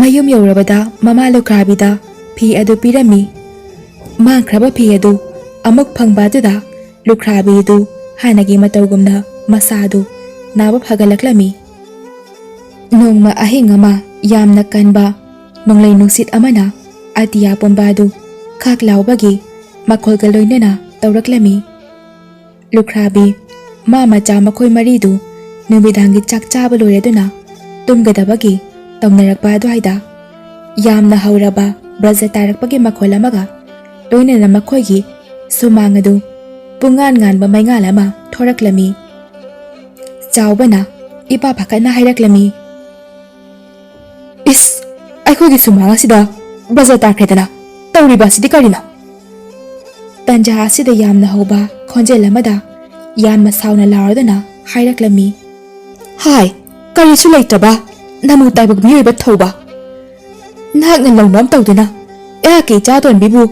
मयुम यौरबदा ममा लुख्राबीदा फी अदु पिरमी मांख्रबा फी अदु अमुक फंगबादुदा लुख्राबी अदु हानगी मतौगुमना मसादु नाबा फगलक्लमी नोंगमा अहिंगमा यामना कनबा नोंगलै नुसित अमना अतिया पुंबादु खाक लाउबगी मखोलगा लोइनना तौरक्लमी लुख्राबी मा मचा मखोय मरीदु नुमिदांगी चाक चाबा लोइरदुना तुमगदबगी तौनरकपा अदुहाइदा यामना हौरबा ब्रज तारकपगी मखोल अमगा लोइनना मखोयगी सुमांग अदु पुंगान गानबा मैंगाल अमा थोरक्लमी चावबना इपा फकना हाइरक्लमी इस अखोगी सुमांग असिदा ब्रज तारख्रेदना तौरिबासिदि करिनो तंजा असिदा यामना हौबा खोंजेल अमदा यामना साउना लारदना हाइरक्लमी हाय करिसु लेतबा नमु ताइबग मियोइबा थौबा नागना लौनम तौदना एके चातोन बिबु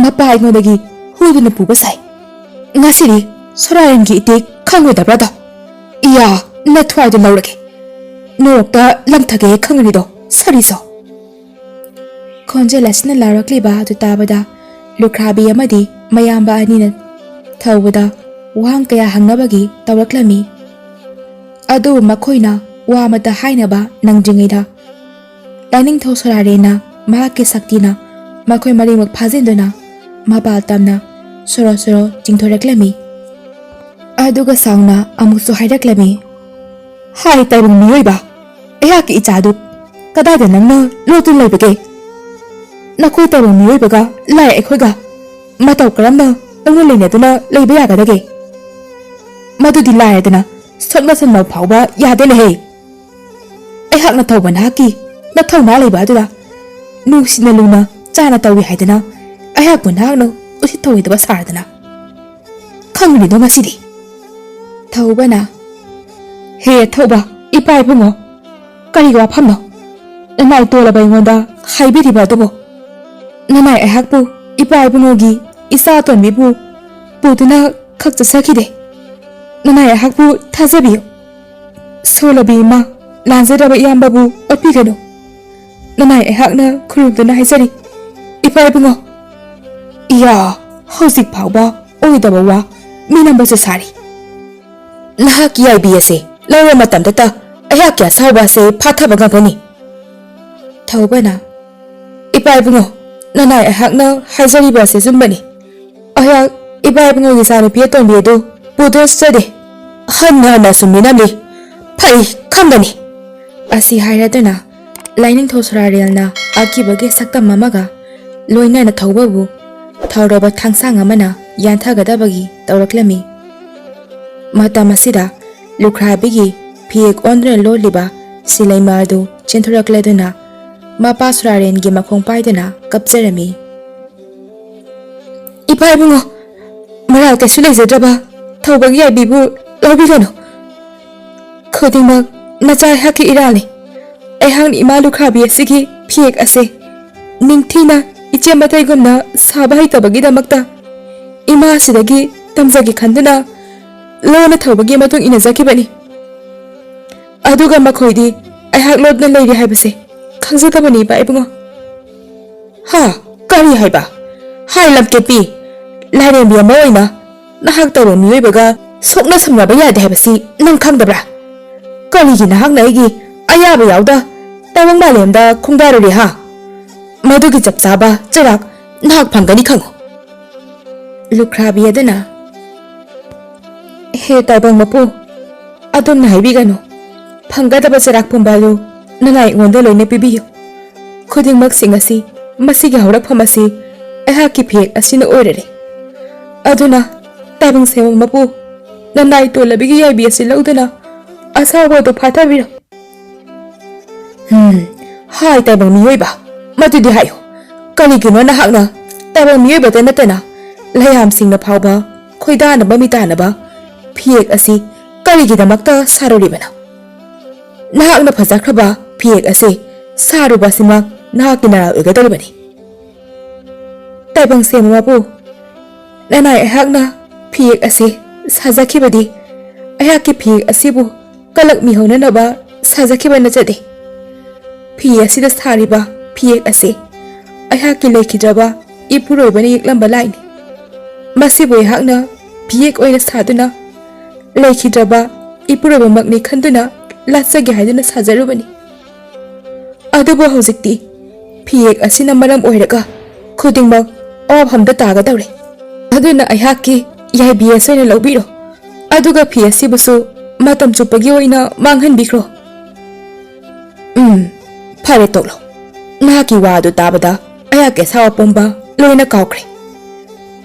मपा आइगोदगी हुदुना पुबा साइ ngасiri सोरारेनगी इते खंगोदब्रादा इया नथ्वाइदु लौरगे नोरक्ता लमथगे खंगरिदो सरिसो खोंजेलासिना लारक्लिबा अदु ताबदा लुख्राबी अमदी मयाम्बा अनिना थौबदा वांग कया हंगनबगी तौरक्लमी अदु मखोइना वामता हाइनबा नंगजिङैदा लाइनिंग थौ सोरारेना महाके शक्तिना मखोइ मरिमक फाजिन्दुना मपाल तमना सोरो सोरो चिंथोरक्लमी अदुगा साउना अमुसु हाइरक्लमी हाय ताइबुंग मियोइबा एहाकी इचादु कदाइदा नंगना लोतुन लैबगे नखोइ ताइबुंग मियोइबगा लाय एखोइगा मतौ करमना लौना लैनदुना लैबा यागदगे मदुदि लायदना सगना सनौ फाउबा यादेनहे एहाकना थौबना हाकी नथौना लैबा अदुदा नुसिना लुना चाना तौरि हाइदना एहाकु नागनो उसी थौइदबा सारदना खंगरिदो ngасidi थौबना हे थौबा इपाइ बुंगो करिगा वाफमनो ननाइ तोलबा इंगोंदा हाइबिरिबा दुबो ननाइ एहाकपु इपाइ बुंगोगी इसा तोनबिबु पुदुना खक्च सखिदे ननाइ एहाकपु थाजबियो सोलबी मा लांजरबा यामबाबु ओपिगनो ननाइ एहाकना खुरुदना हाइजरी इपाइ बुंगो इया हौजिक फाउबा ओइदबा वा मिनम्बसु सारी नहाकी आइबिएसे लौर मतमदता अयाक्या साउबा से फाथबा गगनी थौबना इपाइ बुंगो nanai ahakna haizari ba se zumbani ayak ibai bungo gisani pie ton biedu pudo sade hanna na sumina li phai khamdani asi hairadana lining thosrarelna akibage sakta mamaga loina na thawbabu thawraba thangsang amana yanthagadabagi tawraklami mata masida lukhrabigi phiek ondre loliba silai mardu chenthurakleduna mapa suraren gi makhong paiduna kapjerami ipai bungo maral ke sulai zedraba thawbagi abibu lobigano khodima nacha haki irali ehang ima lukhabi asigi phiek ase ningthina iche matai gumna sabai tabagi damakta ima sidagi tamjagi khanduna lona thawbagi matung ina zakibani aduga makhoidi ahak lodna leiri haibase khangjatabani ba ibungo ha kari haiba hai lamke pi laire bi amoina nahak tawo miyoibaga sokna samraba yade haibasi nang khangdabra kari gi nahak naigi ayaba yauda tawang balemda khungdaruri ha madugi chapchaba charak nahak phangani khango lukhrabi adana he tabang mapu adon haibigano phanggadaba charak pumbalu nanai ngonda loine pibiyo khuding mak singasi masigi haurak phamasi eha ki phek asina oirere aduna tabang semang mapu nanai to labigi yabi asi laudana asawa to phathabiro hai tabang miyoiba matudi hayo kaligino na hakna tabang miyoiba ta natana layam singna phawba khoidana ba mitana ba phiek asi kaligidamakta saroribana nahakna phajakraba phiek ase saruba sima nahakina egadoribani tabang semapu nanai hakna phiek ase sajakhibadi ayaki phiek asibu kalak mi hona naba sajakhibana chade phiek asida sariba phiek ase ayaki lekhidaba ipuroibani yeklamba laini masibu hakna phiek oina saduna lekhidaba ipuroba makni khanduna lasage haiduna sajarubani adubo hojikti phiek asina maram oiraga khudingmak obhamda tagadawre aduna ayaki yaibi asena lobiro aduga phi asibusu matam chupagi oina manghan bikro phare toklo nahaki wadu tabada ayake sawa pomba loina kawkre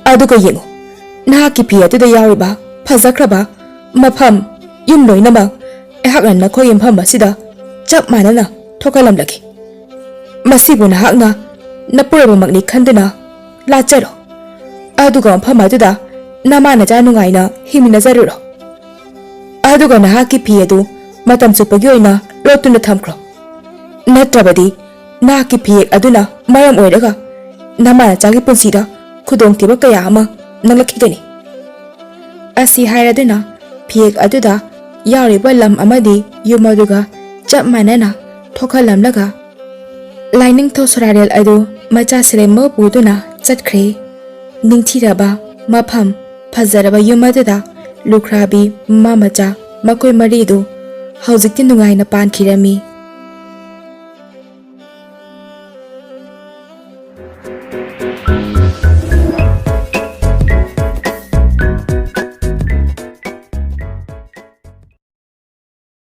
aduga yengo nahaki phi atuda yawiba phajakraba mafam yum loina ma ehakna nakhoi impham asida chap manana thokalamlaki masibu nahakna napuraba makni khanduna lacharo aduga impham aduda namana janungaina himina zaruro aduga nahaki phi adu matam chupagi oina lotuna thamkro natrabadi nahaki phi aduna mayam oiraga namana chagi punsida khudong tiba kaya ama nanglakigani asi hairaduna phiek aduda yauriba lam amadi yumaduga chap manana thokalamlaga lining thosrarel adu macha selemo buduna chatkhre ningthiraba mafam phajaraba yumaduda lukhrabi mamacha makoi maridu hojikti nungaina pankhirami